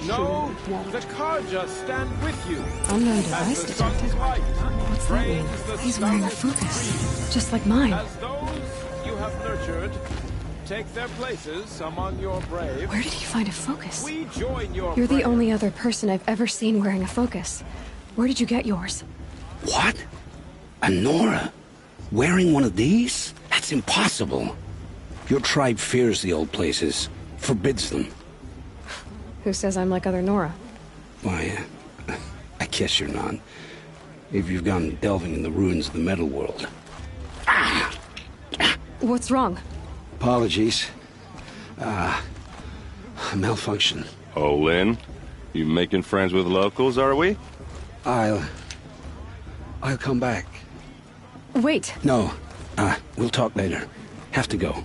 know that Karja stand with you. Unknown device detected. What's that mean? He's wearing a focus, just like mine. As those you have nurtured take their places among your brave. Where did he find a focus? We join your You're the brave. only other person I've ever seen wearing a focus. Where did you get yours? What? A Nora? Wearing one of these? That's impossible. Your tribe fears the old places, forbids them. Who says I'm like other Nora? Why, I guess you're not. If you've gone delving in the ruins of the metal world. What's wrong? Apologies. Malfunction. Oh, Lynn, you making friends with locals, are we? I'll come back. Wait. No, we'll talk later. Have to go.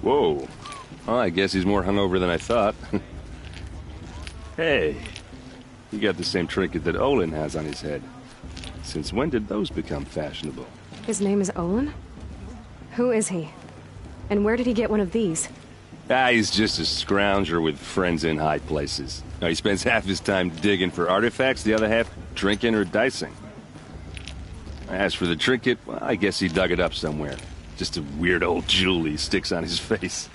Whoa. Well, I guess he's more hungover than I thought. Hey, you got the same trinket that Olin has on his head. Since when did those become fashionable? His name is Olin? Who is he? And where did he get one of these? He's just a scrounger with friends in high places. Now, he spends half his time digging for artifacts, the other half drinking or dicing. As for the trinket, well, I guess he dug it up somewhere. Just a weird old jewel he sticks on his face.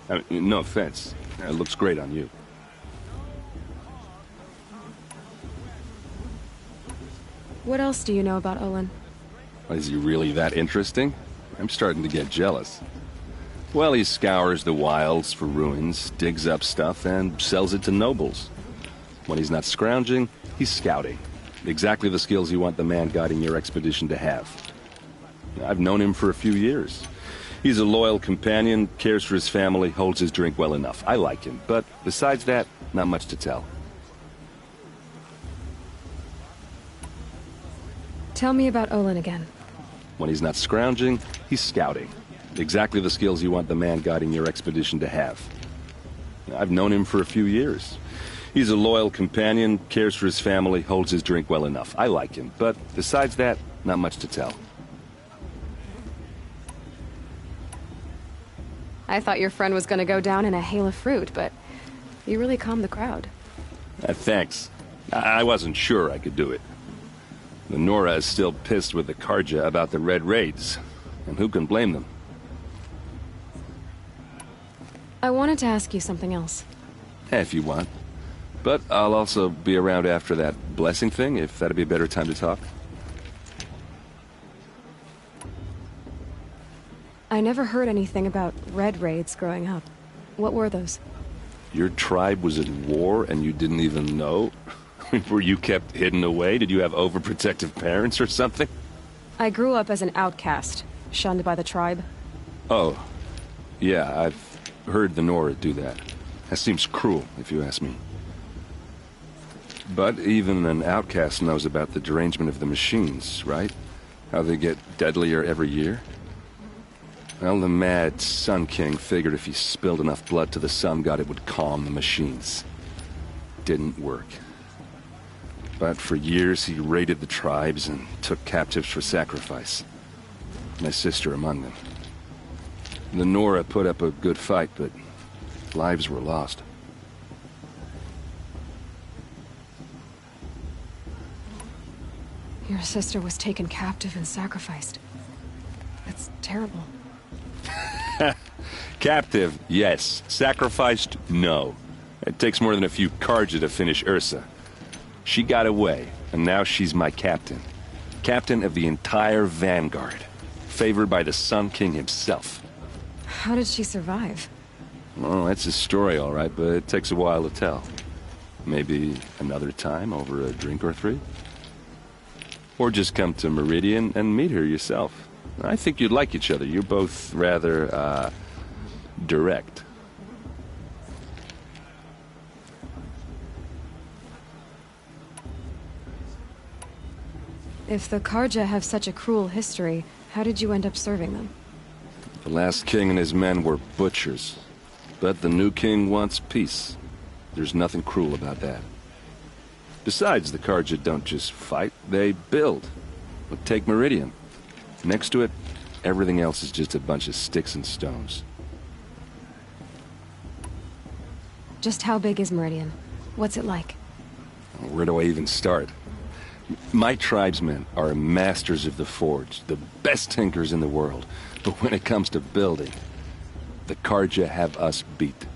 I mean, no offense. It looks great on you. What else do you know about Olin? Is he really that interesting? I'm starting to get jealous. Well, he scours the wilds for ruins, digs up stuff, and sells it to nobles. When he's not scrounging, he's scouting. Exactly the skills you want the man guiding your expedition to have. I've known him for a few years. He's a loyal companion, cares for his family, holds his drink well enough. I like him, but besides that, not much to tell. Tell me about Olin again. When he's not scrounging, he's scouting. Exactly the skills you want the man guiding your expedition to have. I've known him for a few years. He's a loyal companion, cares for his family, holds his drink well enough. I like him, but besides that, not much to tell. I thought your friend was gonna go down in a hail of fruit, but you really calmed the crowd. Thanks. I wasn't sure I could do it. The Nora is still pissed with the Karja about the Red Raids, and who can blame them? I wanted to ask you something else. If you want. But I'll also be around after that blessing thing, if that'd be a better time to talk. I never heard anything about Red Raids growing up. What were those? Your tribe was at war and you didn't even know? Were you kept hidden away? Did you have overprotective parents or something? I grew up as an outcast, shunned by the tribe. Oh. Yeah, I've heard the Nora do that. That seems cruel, if you ask me. But even an outcast knows about the derangement of the machines, right? How they get deadlier every year? Well, the mad Sun King figured if he spilled enough blood to the Sun God, it would calm the machines. Didn't work. But for years, he raided the tribes and took captives for sacrifice. My sister among them. The Nora put up a good fight, but lives were lost. Your sister was taken captive and sacrificed. That's terrible. Captive, yes. Sacrificed, no. It takes more than a few Karja to finish Ursa. She got away, and now she's my captain. Captain of the entire Vanguard. Favored by the Sun King himself. How did she survive? Well, that's a story, all right, but it takes a while to tell. Maybe another time over a drink or three? Or just come to Meridian and meet her yourself. I think you'd like each other. You're both rather, direct. If the Karja have such a cruel history, how did you end up serving them? The last king and his men were butchers. But the new king wants peace. There's nothing cruel about that. Besides, the Karja don't just fight, they build. But take Meridian. Next to it, everything else is just a bunch of sticks and stones. Just how big is Meridian? What's it like? Where do I even start? My tribesmen are masters of the forge, the best tinkers in the world. But when it comes to building, the Karja have us beat.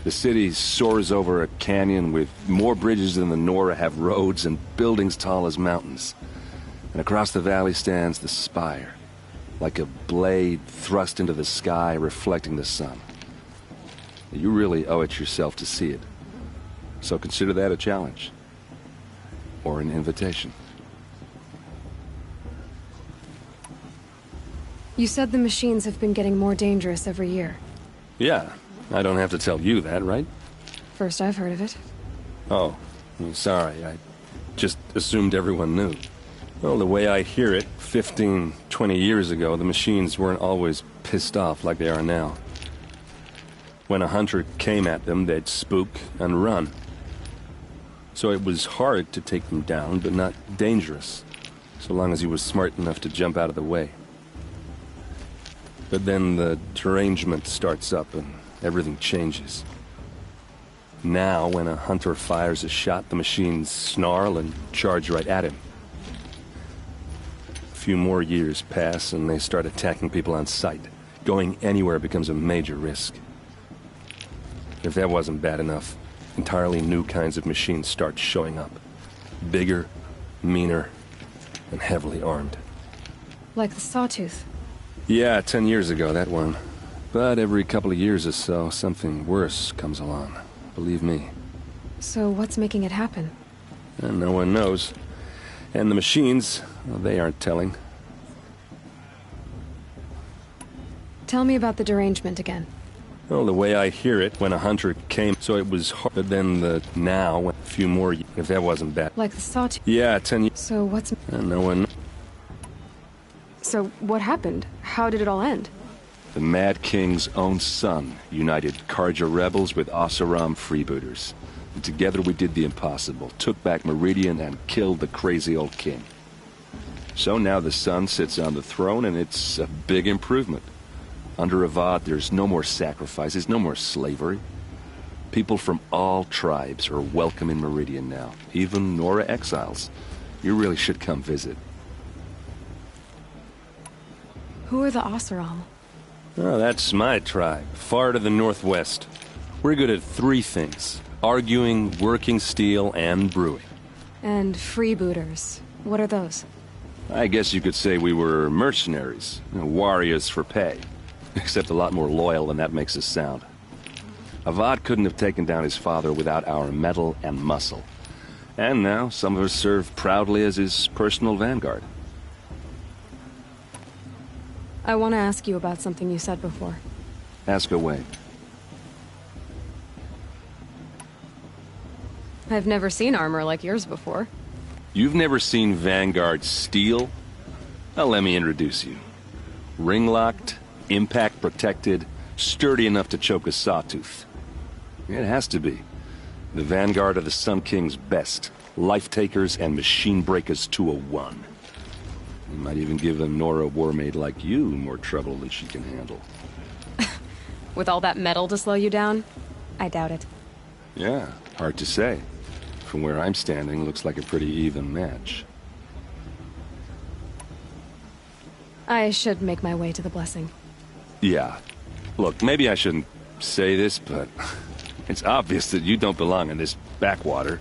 The city soars over a canyon with more bridges than the Nora have roads and buildings tall as mountains. And across the valley stands the spire, like a blade thrust into the sky reflecting the sun. You really owe it yourself to see it. So consider that a challenge. Or an invitation. You said the machines have been getting more dangerous every year. Yeah, I don't have to tell you that, right? First I've heard of it. Oh, I'm sorry. I just assumed everyone knew. Well, the way I hear it, 15, 20 years ago, the machines weren't always pissed off like they are now. When a hunter came at them, they'd spook and run. So it was hard to take them down, but not dangerous, so long as he was smart enough to jump out of the way. But then the derangement starts up and everything changes. Now, when a hunter fires a shot, the machines snarl and charge right at him. A few more years pass and they start attacking people on sight. Going anywhere becomes a major risk. If that wasn't bad enough, entirely new kinds of machines start showing up. Bigger, meaner, and heavily armed. Like the Sawtooth. Yeah, 10 years ago, that one. But every couple of years or so, something worse comes along. Believe me. So what's making it happen? And no one knows. And the machines, well, they aren't telling. Tell me about the derangement again. Well, the way I hear it, when a hunter came, so it was hard. But then now, a few more, if that wasn't bad. Like the Sawtooth? Yeah, 10 years. So what's... And no one... So what happened? How did it all end? The Mad King's own son united Karja rebels with Oseram freebooters. And together we did the impossible, took back Meridian and killed the crazy old king. So now the son sits on the throne and it's a big improvement. Under Avad, there's no more sacrifices, no more slavery. People from all tribes are welcome in Meridian now, even Nora exiles. You really should come visit. Who are the Oseram? Oh, that's my tribe, far to the northwest. We're good at three things: arguing, working steel, and brewing. And freebooters. What are those? I guess you could say we were mercenaries, warriors for pay. Except a lot more loyal than that makes us sound. Avad couldn't have taken down his father without our metal and muscle. And now some of us serve proudly as his personal vanguard. I want to ask you about something you said before. Ask away. I've never seen armor like yours before. You've never seen Vanguard steel? Well, let me introduce you. Ring-locked, Impact protected, sturdy enough to choke a sawtooth. It has to be. The vanguard of the Sun King's best. Life takers and machine breakers to a one. You might even give a Nora warmaid like you more trouble than she can handle. With all that metal to slow you down? I doubt it. Yeah, hard to say. From where I'm standing, looks like a pretty even match. I should make my way to the blessing. Yeah. Look, maybe I shouldn't say this, but it's obvious that you don't belong in this backwater.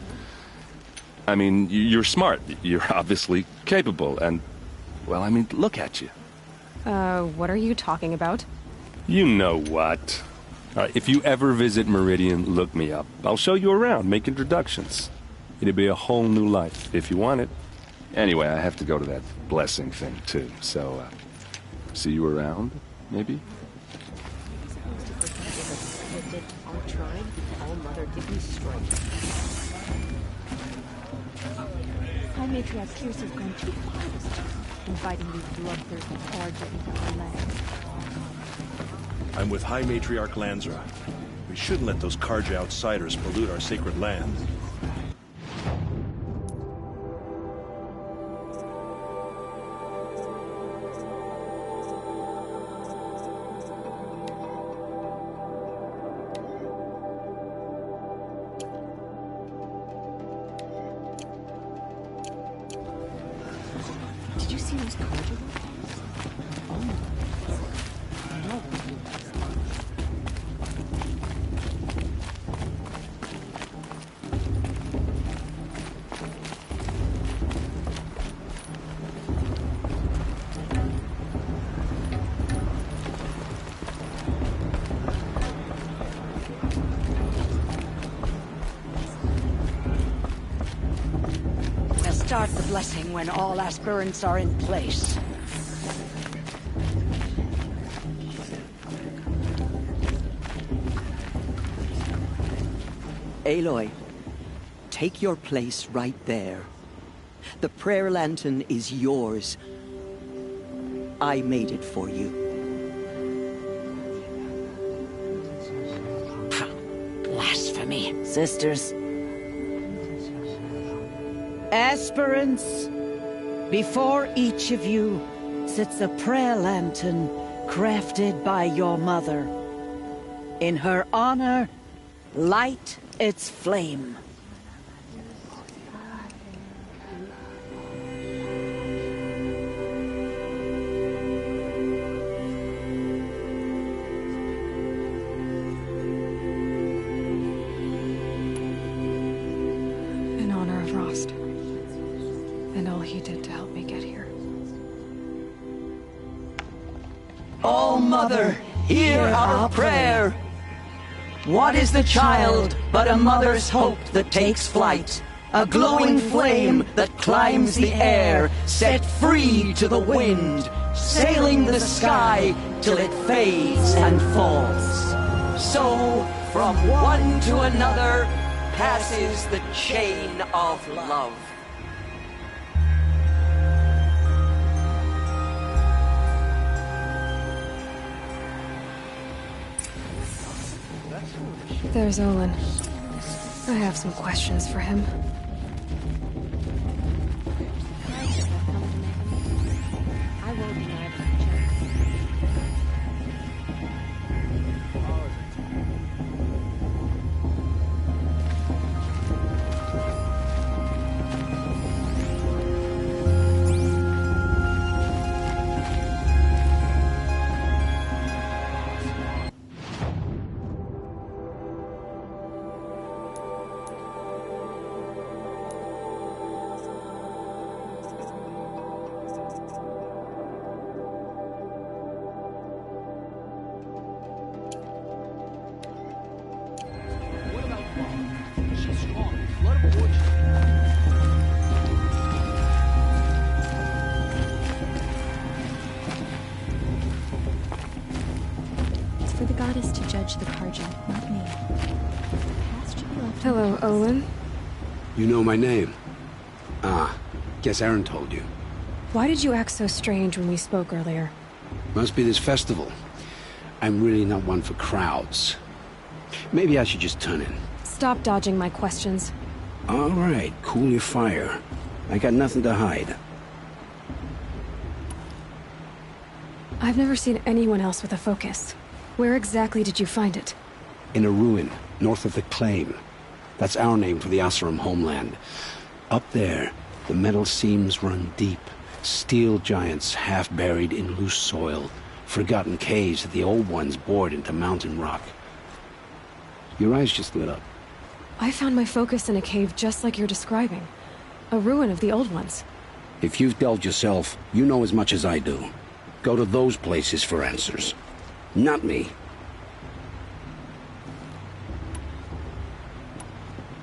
I mean, you're smart. You're obviously capable, and, well, I mean, look at you. What are you talking about? You know what. All right, if you ever visit Meridian, look me up. I'll show you around, make introductions. It'll be a whole new life, if you want it. Anyway, I have to go to that blessing thing, too, so, see you around, maybe? Our tribe, all mother, give me strength. High Matriarch Pierce has gone too far, inviting these bloodthirsty Arja into our land. I'm with High Matriarch Lansra. We shouldn't let those Karja outsiders pollute our sacred land. Did you see those Karja? Start the blessing when all aspirants are in place. Aloy, take your place right there. The prayer lantern is yours. I made it for you. Blasphemy. Sisters. Aspirants, before each of you sits a prayer lantern crafted by your mother. In her honor, light its flame. In honor of Rost. And all he did to help me get here. All Mother, hear our prayer. What is the child but a mother's hope that takes flight? A glowing flame that climbs the air, set free to the wind, sailing the sky till it fades and falls. So, from one to another, passes the chain of love. There's Olin. I have some questions for him. I won't deny it. It's for the goddess to judge the Karja, not me. Past should be left. Hello, Olin. You know my name? Ah, guess Aaron told you. Why did you act so strange when we spoke earlier? Must be this festival. I'm really not one for crowds. Maybe I should just turn in. Stop dodging my questions. All right, cool your fire. I got nothing to hide. I've never seen anyone else with a focus. Where exactly did you find it? In a ruin, north of the Claim. That's our name for the Asuram homeland. Up there, the metal seams run deep. Steel giants half buried in loose soil. Forgotten caves that the old ones bored into mountain rock. Your eyes just lit up. I found my focus in a cave just like you're describing. A ruin of the old ones. If you've delved yourself, you know as much as I do. Go to those places for answers. Not me.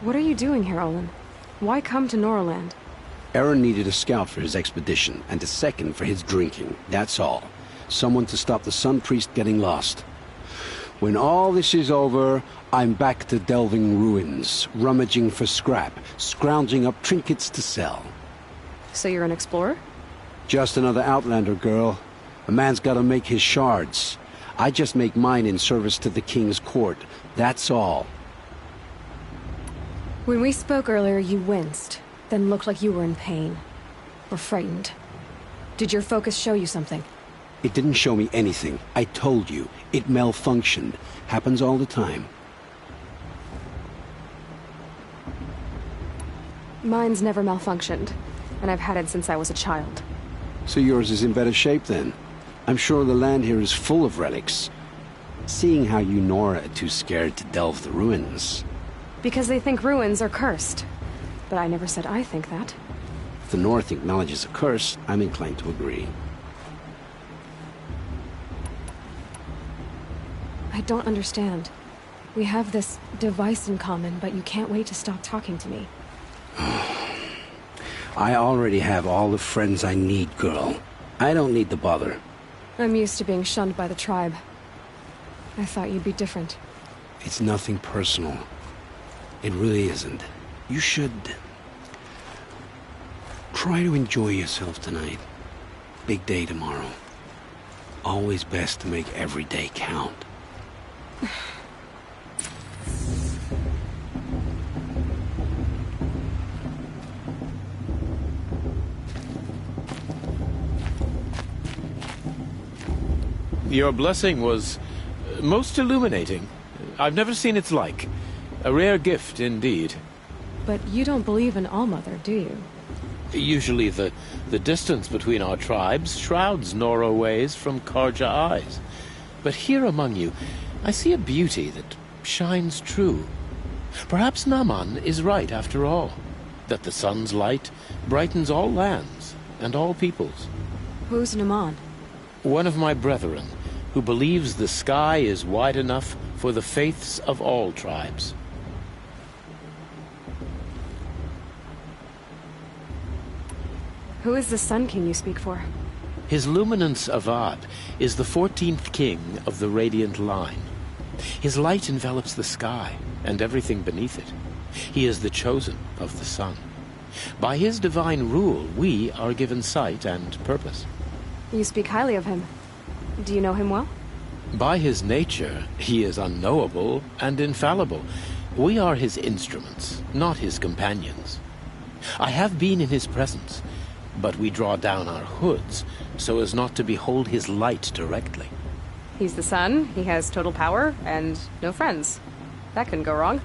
What are you doing here, Olin? Why come to Norland? Aaron needed a scout for his expedition, and a second for his drinking. That's all. Someone to stop the Sun Priest getting lost. When all this is over, I'm back to delving ruins, rummaging for scrap, scrounging up trinkets to sell. So you're an explorer? Just another Outlander, girl. A man's gotta make his shards. I just make mine in service to the King's court. That's all. When we spoke earlier, you winced, then looked like you were in pain. Or frightened. Did your focus show you something? It didn't show me anything. I told you. It malfunctioned. Happens all the time. Mine's never malfunctioned, and I've had it since I was a child. So yours is in better shape then? I'm sure the land here is full of relics. Seeing how you Nora are too scared to delve the ruins. Because they think ruins are cursed. But I never said I think that. If the North acknowledges a curse, I'm inclined to agree. I don't understand. We have this device in common, but you can't wait to stop talking to me. I already have all the friends I need, girl. I don't need the bother. I'm used to being shunned by the tribe. I thought you'd be different. It's nothing personal. It really isn't. You should try to enjoy yourself tonight. Big day tomorrow. Always best to make every day count. Your blessing was most illuminating. I've never seen its like. A rare gift indeed. But you don't believe in Allmother, do you? Usually the distance between our tribes shrouds Nora ways from Karja eyes. But here among you, I see a beauty that shines true. Perhaps Naman is right after all, that the sun's light brightens all lands and all peoples. Who's Naman? One of my brethren, who believes the sky is wide enough for the faiths of all tribes. Who is the Sun King you speak for? His Luminance Avad is the 14th king of the Radiant Line. His light envelops the sky and everything beneath it. He is the chosen of the sun. By his divine rule, we are given sight and purpose. You speak highly of him. Do you know him well? By his nature, he is unknowable and infallible. We are his instruments, not his companions. I have been in his presence, but we draw down our hoods so as not to behold his light directly. He's the sun, he has total power, and no friends. That couldn't go wrong.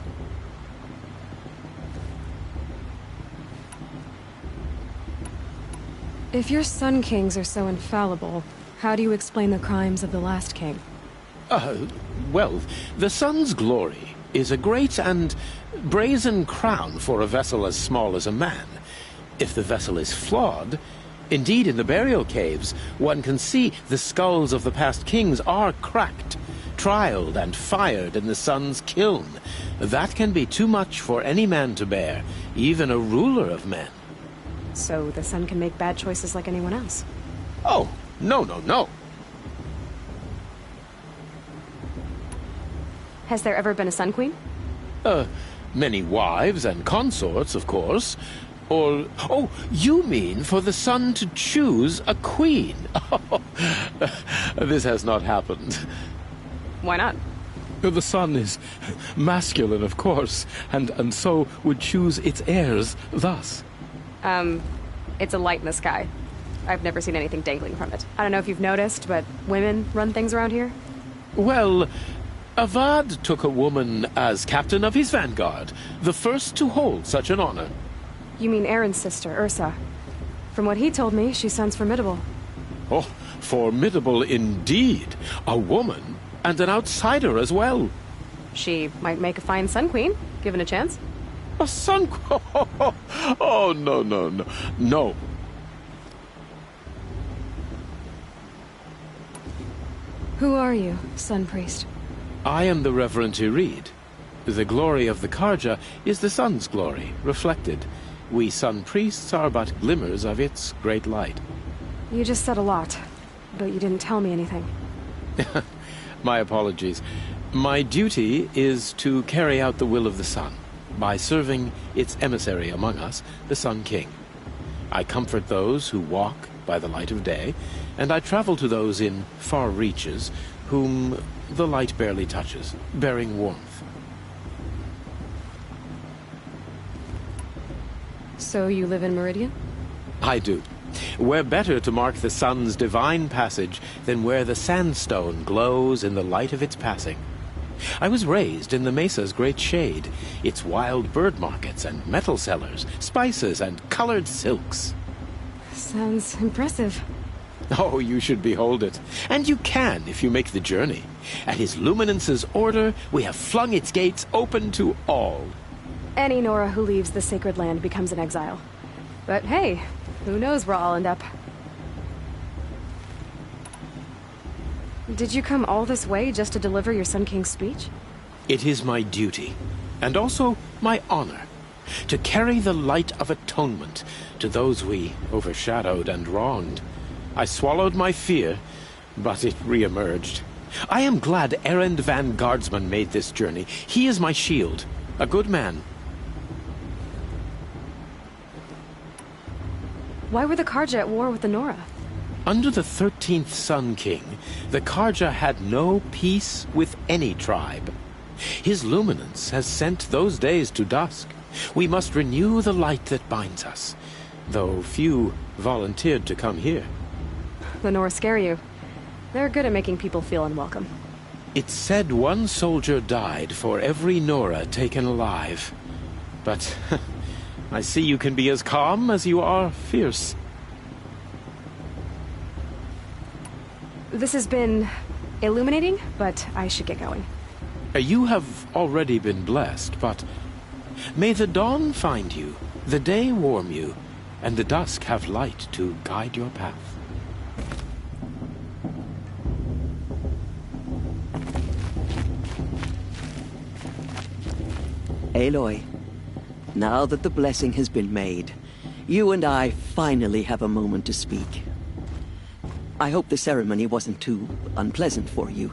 If your Sun Kings are so infallible, how do you explain the crimes of the last king? Well, the sun's glory is a great and brazen crown for a vessel as small as a man. If the vessel is flawed, indeed in the burial caves, one can see the skulls of the past kings are cracked, trialed and fired in the sun's kiln. That can be too much for any man to bear, even a ruler of men. So the sun can make bad choices like anyone else? Oh, no. Has there ever been a Sun Queen? Many wives and consorts, of course. Or, oh, you mean for the sun to choose a queen? This has not happened. Why not? The sun is masculine, of course, and so would choose its heirs thus. It's a light in the sky. I've never seen anything dangling from it. I don't know if you've noticed, but women run things around here. Well, Avad took a woman as captain of his vanguard, the first to hold such an honor. You mean Aaron's sister, Ursa. From what he told me, she sounds formidable. Oh, formidable indeed. A woman, and an outsider as well. She might make a fine Sun Queen, given a chance. A Sun Queen? Oh, no, no, no. No. Who are you, Sun Priest? I am the Reverend Irid. The glory of the Karja is the sun's glory, reflected. We Sun Priests are but glimmers of its great light. You just said a lot, but you didn't tell me anything. My apologies. My duty is to carry out the will of the sun, by serving its emissary among us, the Sun King. I comfort those who walk by the light of day, and I travel to those in far reaches, whom the light barely touches, bearing warmth. So you live in Meridian? I do. Where better to mark the sun's divine passage than where the sandstone glows in the light of its passing. I was raised in the mesa's great shade, its wild bird markets and metal cellars, spices and colored silks. Sounds impressive. Oh, you should behold it. And you can if you make the journey. At His Luminance's order, we have flung its gates open to all. Any Nora who leaves the sacred land becomes an exile. But hey, who knows where I'll end up. Did you come all this way just to deliver your Sun King's speech? It is my duty, and also my honor, to carry the light of atonement to those we overshadowed and wronged. I swallowed my fear, but it re-emerged. I am glad Erend Van Guardsman made this journey. He is my shield, a good man. Why were the Karja at war with the Nora? Under the 13th Sun King, the Karja had no peace with any tribe. His luminance has sent those days to dusk. We must renew the light that binds us, though few volunteered to come here. The Nora scare you. They're good at making people feel unwelcome. It's said one soldier died for every Nora taken alive. But I see you can be as calm as you are fierce. This has been illuminating, but I should get going. You have already been blessed, but may the dawn find you, the day warm you, and the dusk have light to guide your path. Aloy, now that the blessing has been made, you and I finally have a moment to speak. I hope the ceremony wasn't too unpleasant for you,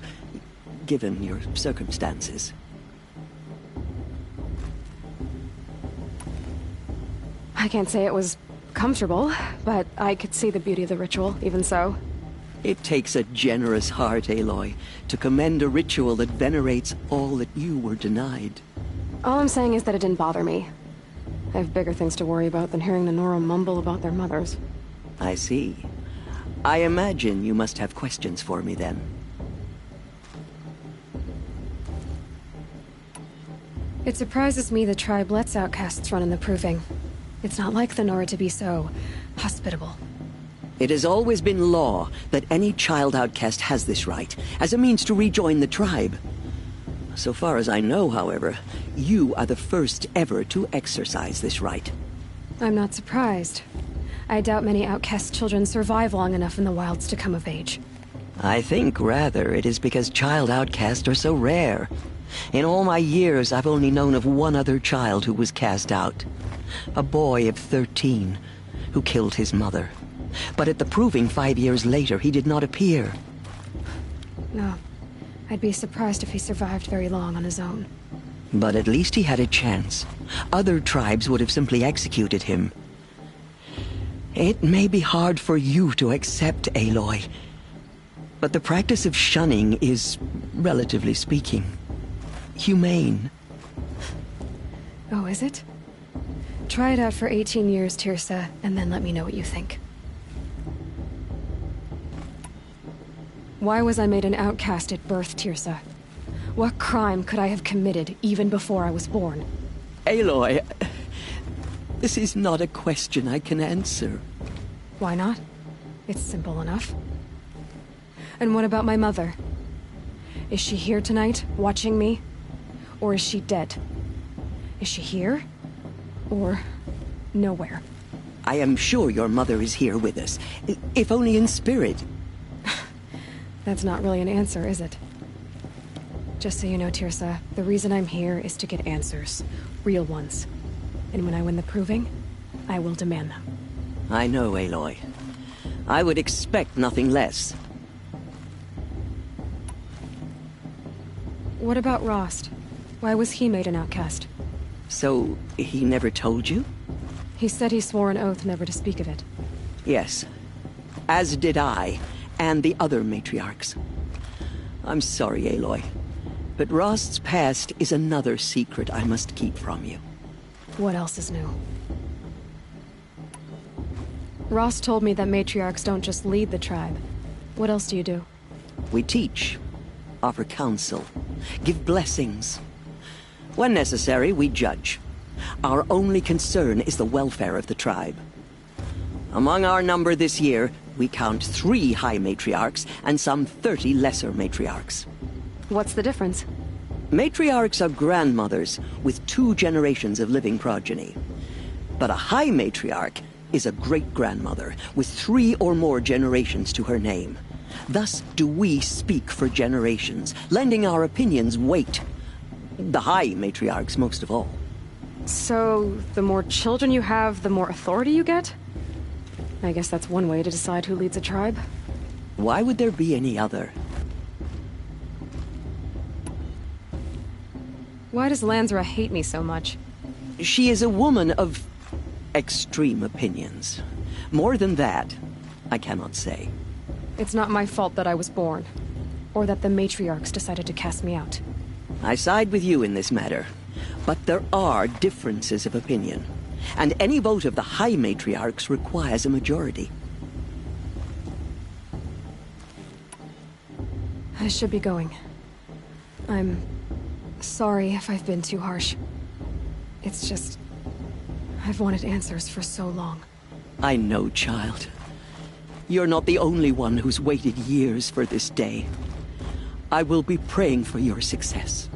given your circumstances. I can't say it was comfortable, but I could see the beauty of the ritual, even so. It takes a generous heart, Aloy, to commend a ritual that venerates all that you were denied. All I'm saying is that it didn't bother me. I have bigger things to worry about than hearing the Nora mumble about their mothers. I see. I imagine you must have questions for me, then. It surprises me the tribe lets outcasts run in the proving. It's not like the Nora to be so hospitable. It has always been law that any child outcast has this right, as a means to rejoin the tribe. So far as I know, however, you are the first ever to exercise this right. I'm not surprised. I doubt many outcast children survive long enough in the wilds to come of age. I think, rather, it is because child outcasts are so rare. In all my years, I've only known of one other child who was cast out. A boy of 13, who killed his mother. But at the proving 5 years later, he did not appear. No. I'd be surprised if he survived very long on his own. But at least he had a chance. Other tribes would have simply executed him. It may be hard for you to accept, Aloy, but the practice of shunning is relatively speaking, humane. Oh, is it? Try it out for 18 years, Tirsa, and then let me know what you think. Why was I made an outcast at birth, Tirsa? What crime could I have committed even before I was born? Aloy, this is not a question I can answer. Why not? It's simple enough. And what about my mother? Is she here tonight, watching me? Or is she dead? Is she here? Or nowhere? I am sure your mother is here with us, if only in spirit. That's not really an answer, is it? Just so you know, Tirsa, the reason I'm here is to get answers. Real ones. And when I win the proving, I will demand them. I know, Aloy. I would expect nothing less. What about Rost? Why was he made an outcast? So, he never told you? He said he swore an oath never to speak of it. Yes. As did I, and the other matriarchs. I'm sorry, Aloy, but Rost's past is another secret I must keep from you. What else is new? Rost told me that matriarchs don't just lead the tribe. What else do you do? We teach, offer counsel, give blessings. When necessary, we judge. Our only concern is the welfare of the tribe. Among our number this year, we count 3 high matriarchs and some 30 lesser matriarchs. What's the difference? Matriarchs are grandmothers with 2 generations of living progeny. But a high matriarch is a great-grandmother with 3 or more generations to her name. Thus do we speak for generations, lending our opinions weight. The high matriarchs most of all. So, the more children you have, the more authority you get? I guess that's one way to decide who leads a tribe. Why would there be any other? Why does Lansra hate me so much? She is a woman of extreme opinions. More than that, I cannot say. It's not my fault that I was born, or that the matriarchs decided to cast me out. I side with you in this matter, but there are differences of opinion, and any vote of the high matriarchs requires a majority. I should be going. I'm sorry if I've been too harsh. It's just, I've wanted answers for so long. I know, child. You're not the only one who's waited years for this day. I will be praying for your success.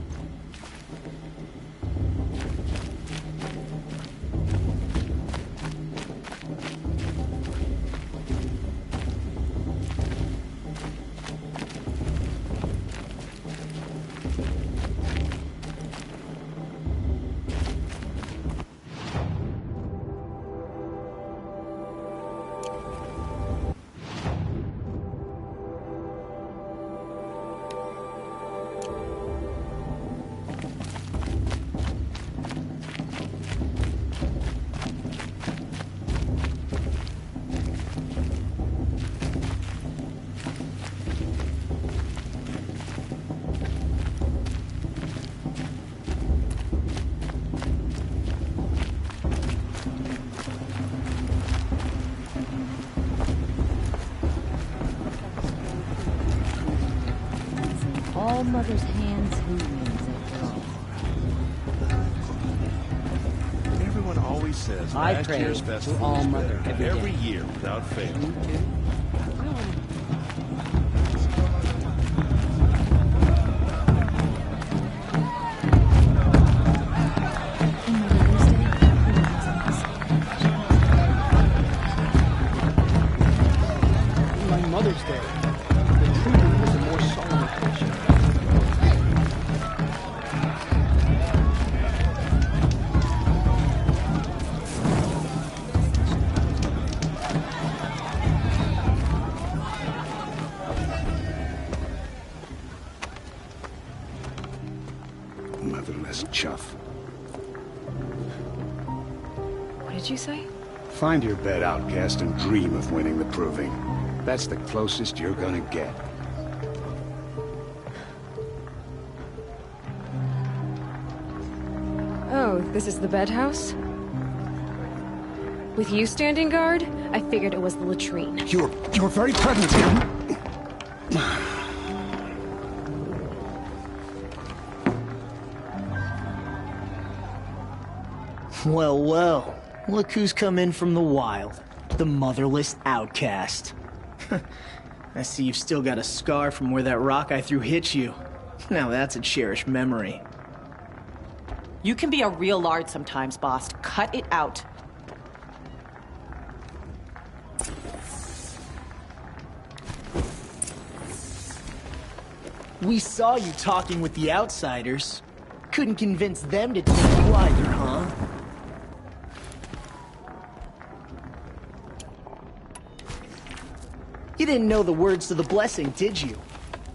All Mother's hands who wins after all. Everyone always says I last pray year's to festival All was Mother better every day. year without fail. My Mother's Day. The proving was a more solemn occasion. Motherless chuff. What did you say? Find your bed, outcast, and dream of winning the proving. That's the closest you're gonna get. So, this is the bed house? With you standing guard, I figured it was the latrine. You're very pregnant here. Well, well. Look who's come in from the wild. The motherless outcast. I see you've still got a scar from where that rock I threw hit you. Now that's a cherished memory. You can be a real lard sometimes, boss. Cut it out. We saw you talking with the outsiders. Couldn't convince them to take you either, huh? You didn't know the words to the blessing, did you?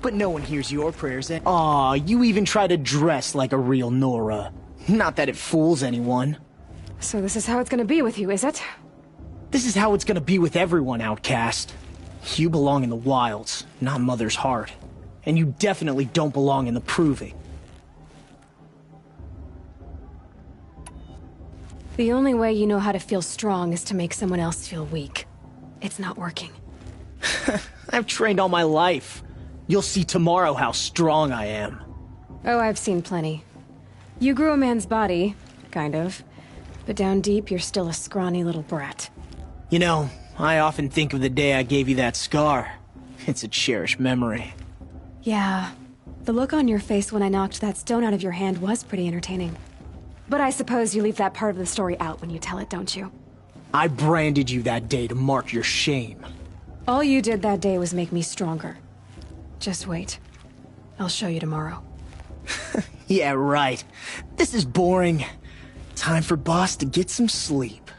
But no one hears your prayers, and aw, you even try to dress like a real Nora. Not that it fools anyone. So this is how it's gonna be with you, is it? This is how it's gonna be with everyone, outcast. You belong in the wilds, not Mother's heart. And you definitely don't belong in the proving. The only way you know how to feel strong is to make someone else feel weak. It's not working. I've trained all my life. You'll see tomorrow how strong I am. Oh, I've seen plenty. You grew a man's body, kind of. But down deep, you're still a scrawny little brat. You know, I often think of the day I gave you that scar. It's a cherished memory. Yeah. The look on your face when I knocked that stone out of your hand was pretty entertaining. But I suppose you leave that part of the story out when you tell it, don't you? I branded you that day to mark your shame. All you did that day was make me stronger. Just wait. I'll show you tomorrow. Yeah, right. This is boring. Time for Boss to get some sleep.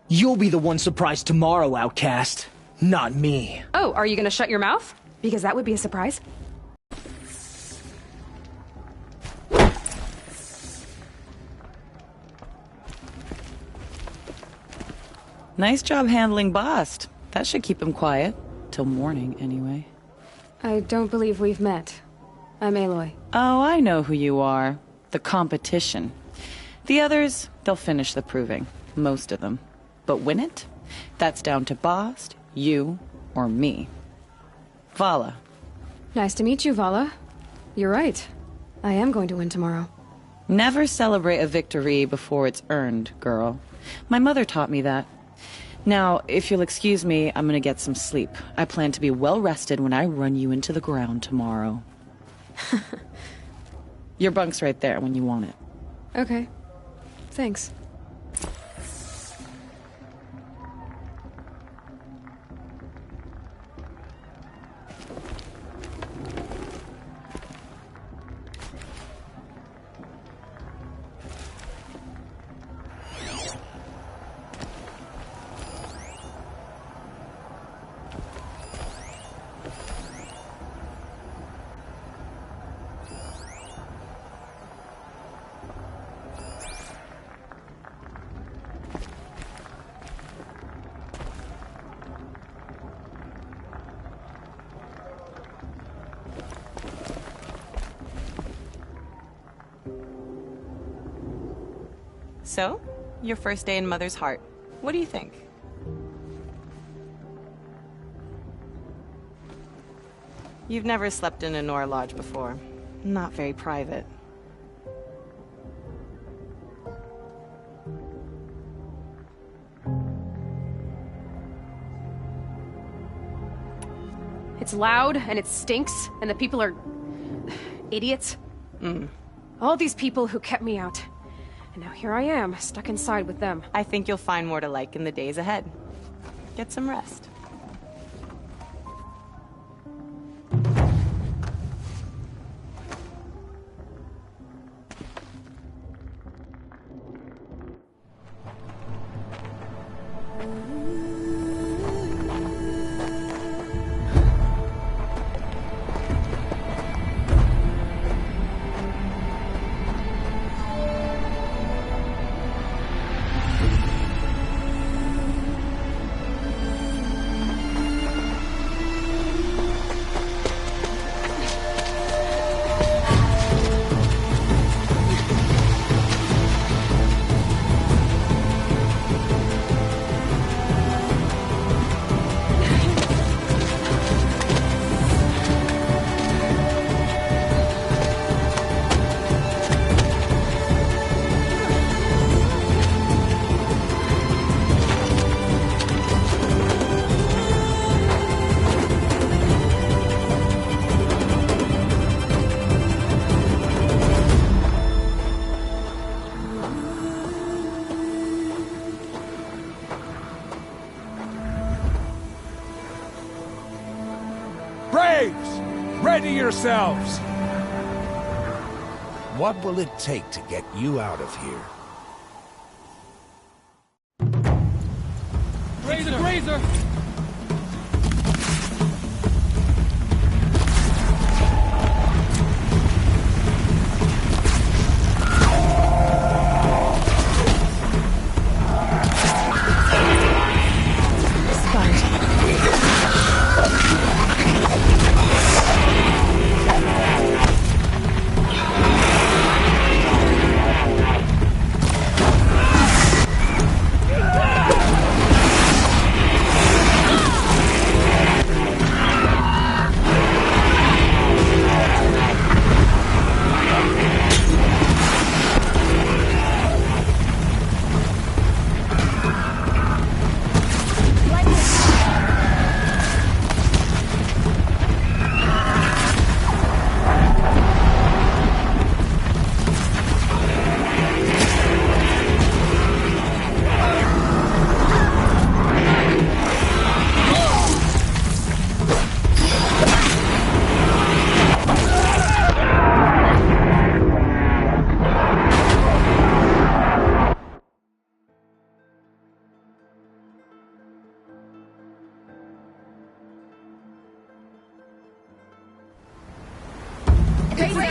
You'll be the one surprised tomorrow, outcast. Not me. Oh, are you gonna shut your mouth? Because that would be a surprise. Nice job handling Bast. That should keep him quiet. Till morning, anyway. I don't believe we've met. I'm Aloy. Oh, I know who you are. The competition. The others, they'll finish the proving. Most of them. But win it? That's down to Bast, you, or me. Vala. Nice to meet you, Vala. You're right. I am going to win tomorrow. Never celebrate a victory before it's earned, girl. My mother taught me that. Now, if you'll excuse me, I'm gonna get some sleep. I plan to be well rested when I run you into the ground tomorrow. Your bunk's right there when you want it. Okay. Thanks. So, your first day in Mother's heart. What do you think? You've never slept in a Nora lodge before. Not very private. It's loud, and it stinks, and the people are... idiots. All these people who kept me out. And now here I am, stuck inside with them. I think you'll find more to like in the days ahead. Get some rest. yourselves! What will it take to get you out of here? Grazer!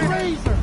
Grazer!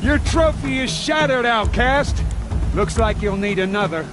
Your trophy is shattered, outcast. Looks like you'll need another.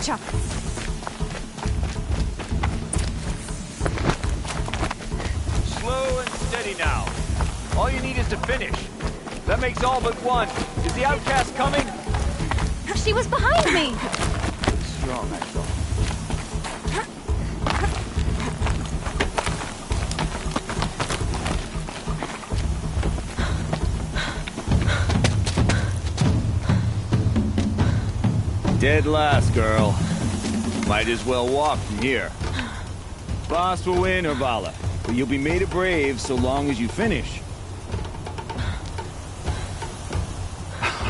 catch up. Slow and steady now. All you need is to finish. That makes all but one. Is the outcast coming? She was behind me! Strong, I thought. Dead last, girl. Might as well walk from here. Boss will win, Orvala, but you'll be made a brave so long as you finish.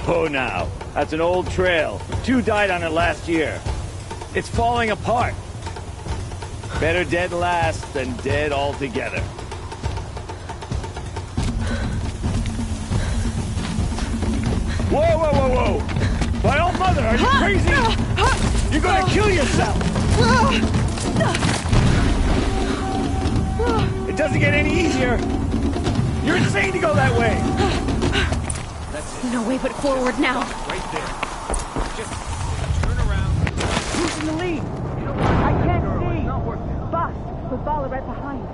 Oh, now. That's an old trail. 2 died on it last year. It's falling apart. Better dead last than dead altogether. Whoa, whoa, whoa, whoa! My old mother, are you crazy? You're gonna kill yourself! It doesn't get any easier! You're insane to go that way! No way but forward now. Right there. Just turn around. Who's in the lead? I can't see. Boss, with Vala right behind.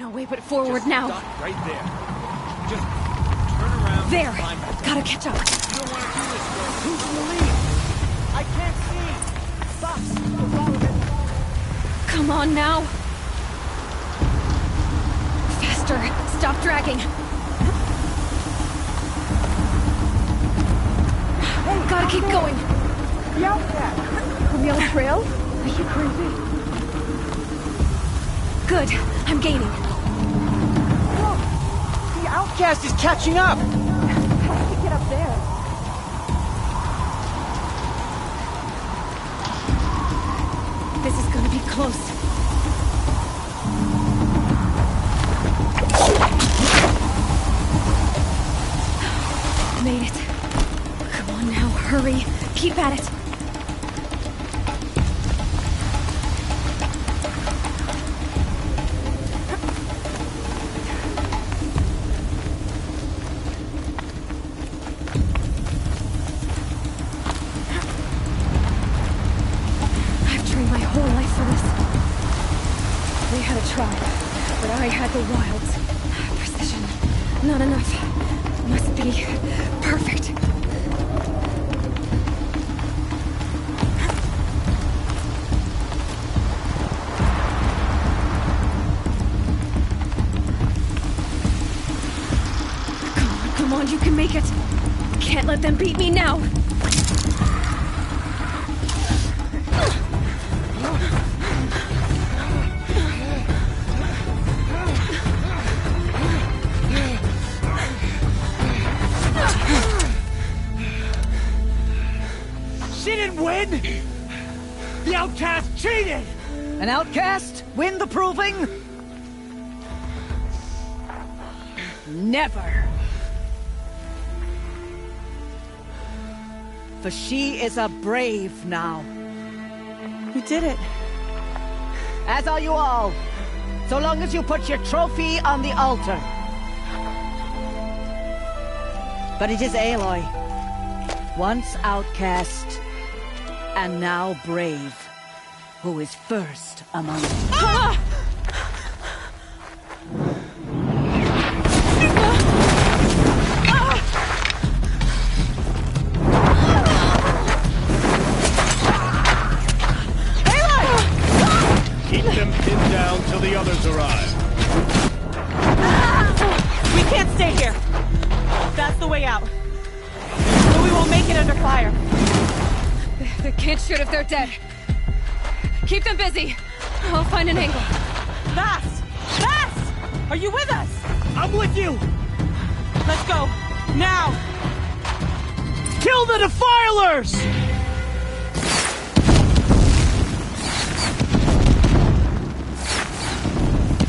No way but forward now. Right there. Just turn around. There. Gotta catch up. You don't want to do this, girl. Who's in the lead? I can't see. Boss, with Vala right behind. Come on now. Faster. Stop dragging. Gotta keep going. The outcast. From the old trail? Are you crazy? Good. I'm gaining. Look! The outcast is catching up! How did you get up there? This is gonna be close. Made it. Come on now, hurry. Keep at it. I've trained my whole life for this. They had a tribe, but I had the wilds. Precision. Not enough. Must be perfect. Come on, you can make it. Can't let them beat me now. She didn't win! The outcast cheated! An outcast? Win the proving? Never. For she is a brave now. You did it. As are you all. So long as you put your trophy on the altar. But it is Aloy. Once outcast, and now brave, who is first among you. Ah! Keep them pinned down till the others arrive. We can't stay here. That's the way out. Or we won't make it under fire. They can't shoot if they're dead. Keep them busy. I'll find an angle. Vass! Vass! Are you with us? I'm with you! Let's go. Now! Kill the defilers!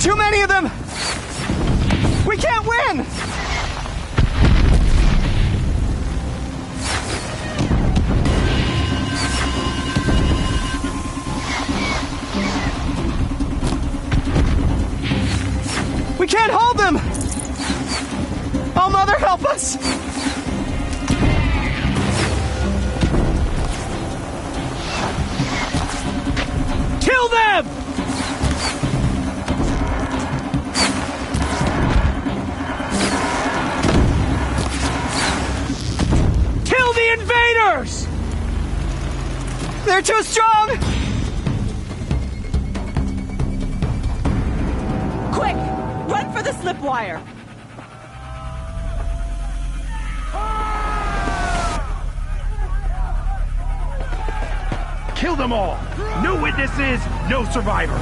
Too many of them! We can't win! help us! Kill them! Kill the invaders! They're too strong! Quick! Run for the slip wire! Kill them all! No witnesses, no survivors!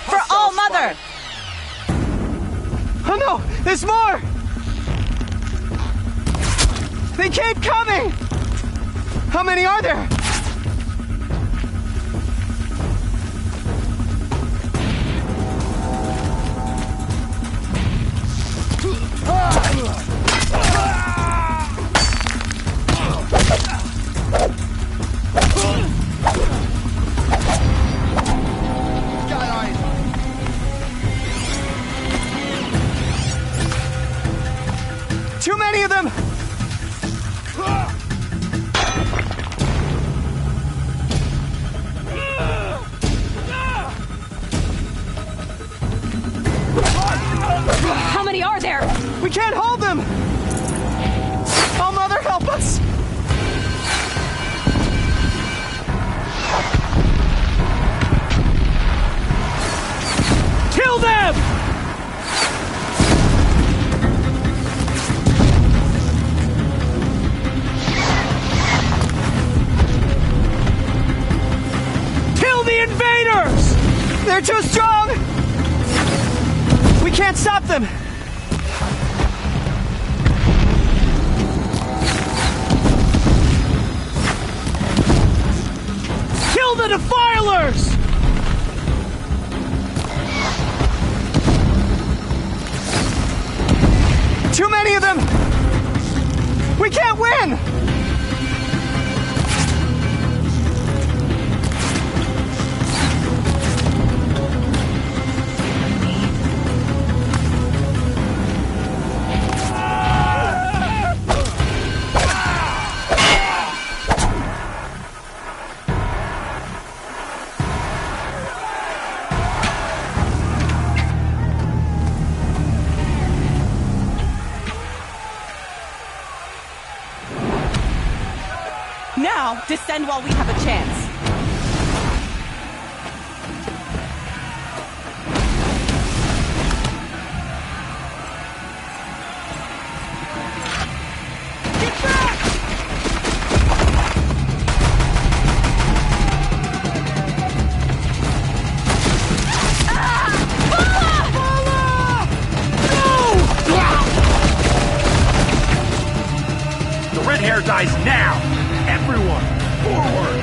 For All Mother! Oh no! There's more! They keep coming! How many are there? Too many of them! How many are there? We can't hold them! Oh, Mother, help us! Kill them! Kill the invaders! They're too strong! We can't stop them! Kill the defilers! Too many of them! We can't win! Now, descend while we have a chance. Get back! The red hair dies now! Everyone, forward!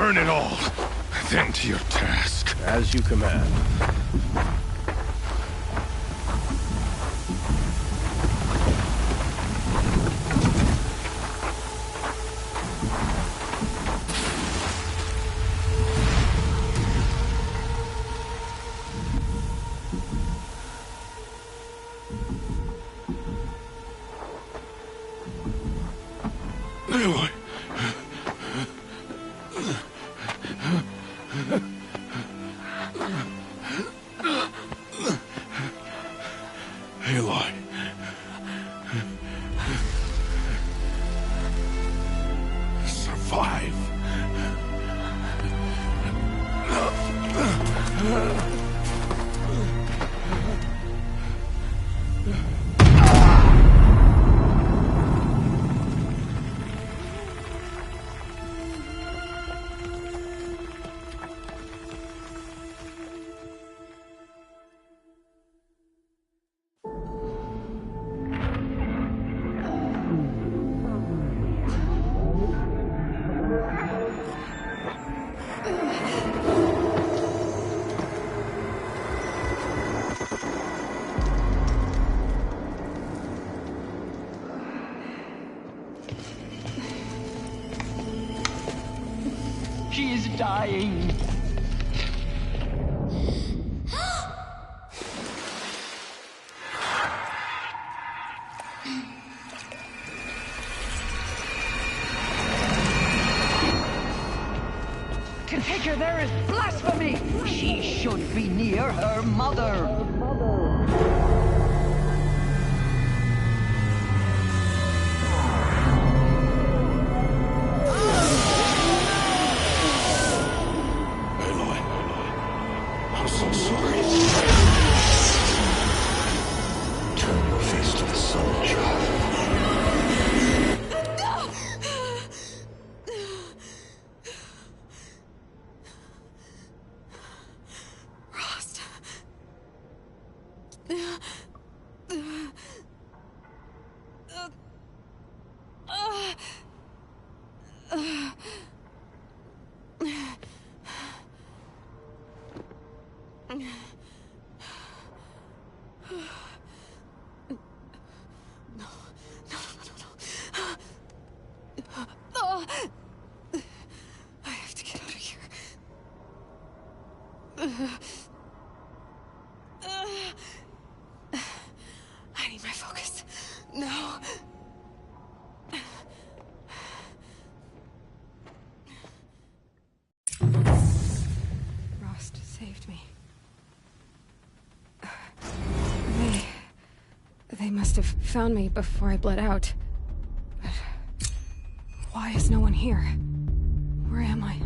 Burn it all. Then to your task. As you command. Aloy. Aloy. Survive. She is dying. To take her there is blasphemy. She should be near her mother. I'm so sorry. Turn your face to the sun, child. Rost. I have to get out of here. I need my focus. No. Rost saved me. They must have found me before I bled out. But why is no one here? Where am I?